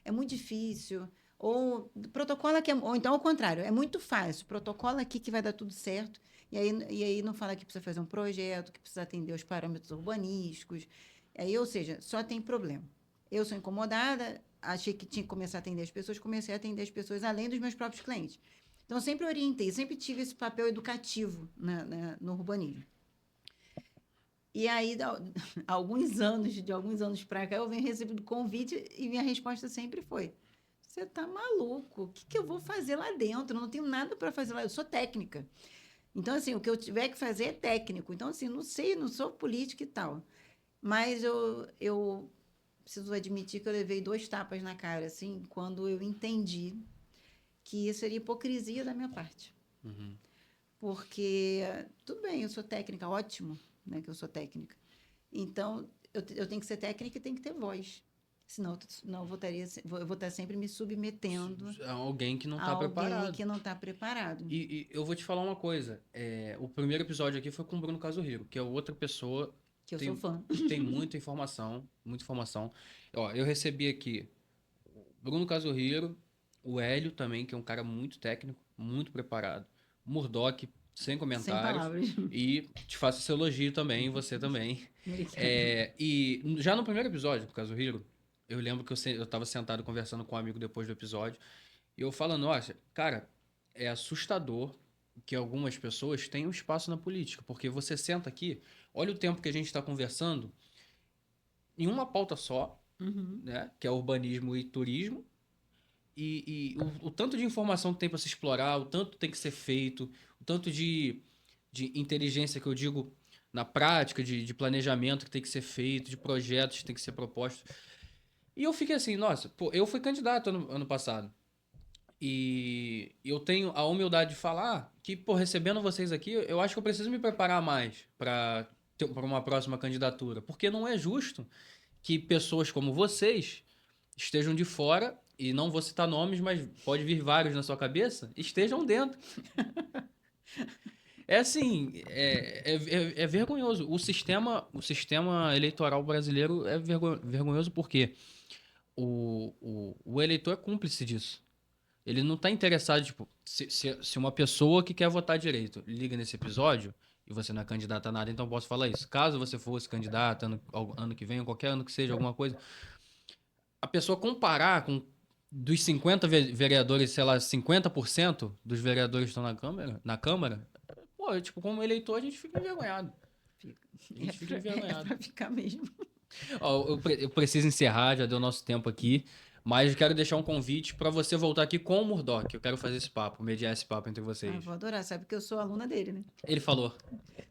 é muito difícil. Ou protocolo aqui, ou então ao contrário, é muito fácil. Protocolo aqui que vai dar tudo certo. E aí não fala que precisa fazer um projeto, que precisa atender os parâmetros urbanísticos. Aí, ou seja, só tem problema. Eu sou incomodada, achei que tinha que começar a atender as pessoas, comecei a atender as pessoas além dos meus próprios clientes. Então, eu sempre orientei, sempre tive esse papel educativo no urbanismo. E aí, de alguns anos para cá, eu venho recebendo convite e minha resposta sempre foi: você tá maluco? O que eu vou fazer lá dentro? Eu não tenho nada para fazer lá. Eu sou técnica. Então, assim, o que eu tiver que fazer é técnico. Então, assim, não sei, não sou política e tal. Mas eu preciso admitir que eu levei 2 tapas na cara, assim, quando eu entendi que isso seria hipocrisia da minha parte. Uhum. Porque, tudo bem, eu sou técnica, ótimo, né, que eu sou técnica. Então, eu tenho que ser técnica e tenho que ter voz. Senão eu vou estar sempre me submetendo Alguém que não a tá alguém preparado. que não está preparado. E eu vou te falar uma coisa. O primeiro episódio aqui foi com o Bruno Casuhiro, que é outra pessoa Que eu tem, sou fã. que tem muita informação, muita informação. Ó, eu recebi aqui o Bruno Casuhiro, o Hélio também, que é um cara muito técnico, muito preparado. O Murdoch, sem Sem comentários. palavras. E te faço esse elogio também, você também. Obrigada. E já no primeiro episódio do Casuhiro, eu lembro que eu tava sentado conversando com um amigo depois do episódio, e eu falando, nossa, cara, é assustador que algumas pessoas tenham espaço na política, porque você senta aqui, olha o tempo que a gente está conversando em uma pauta só, Uhum. né, que é urbanismo e turismo, e o tanto de informação que tem para se explorar, o tanto tem que ser feito, o tanto de inteligência que eu digo na prática, de planejamento que tem que ser feito, de projetos que tem que ser propostos. E eu fiquei assim, nossa, pô, eu fui candidato ano passado. E eu tenho a humildade de falar que, pô, recebendo vocês aqui, eu acho que eu preciso me preparar mais para uma próxima candidatura. Porque não é justo que pessoas como vocês estejam de fora, e não vou citar nomes, mas pode vir vários na sua cabeça, estejam dentro. É assim, é vergonhoso. O sistema eleitoral brasileiro é vergonhoso porque o eleitor é cúmplice disso. Ele não tá interessado, tipo, se uma pessoa que quer votar direito liga nesse episódio e você não é candidato a nada, então eu posso falar isso. Caso você fosse candidato ano que vem, ou qualquer ano que seja, alguma coisa, a pessoa comparar com dos 50 vereadores, sei lá, 50% dos vereadores que estão na Câmara, pô, tipo, como eleitor a gente fica envergonhado. Fica. A gente fica envergonhado. Pra ficar mesmo. Ó, eu preciso encerrar, já deu nosso tempo aqui, mas eu quero deixar um convite para você voltar aqui com o Murdoch. Eu quero fazer esse papo, mediar esse papo entre vocês. Vou adorar, sabe que eu sou aluna dele, né? Ele falou.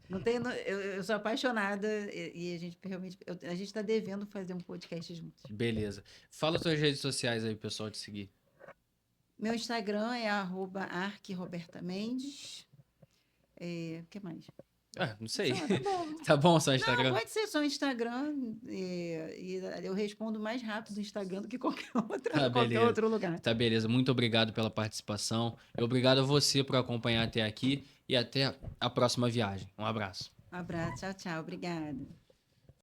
Não tem, eu sou apaixonada e a gente realmente. A gente está devendo fazer um podcast juntos. Beleza. Fala suas redes sociais aí, pessoal, te seguir. Meu Instagram é @arquerobertamendes. O que mais? Não sei. Tá bom. Tá bom só Não, Instagram? pode ser só Instagram. E eu respondo mais rápido no Instagram do que qualquer Beleza. outro lugar. Tá, beleza. Muito obrigado pela participação. E obrigado a você por acompanhar até aqui. E até a próxima viagem. Um abraço. Um abraço, tchau, tchau. Obrigada.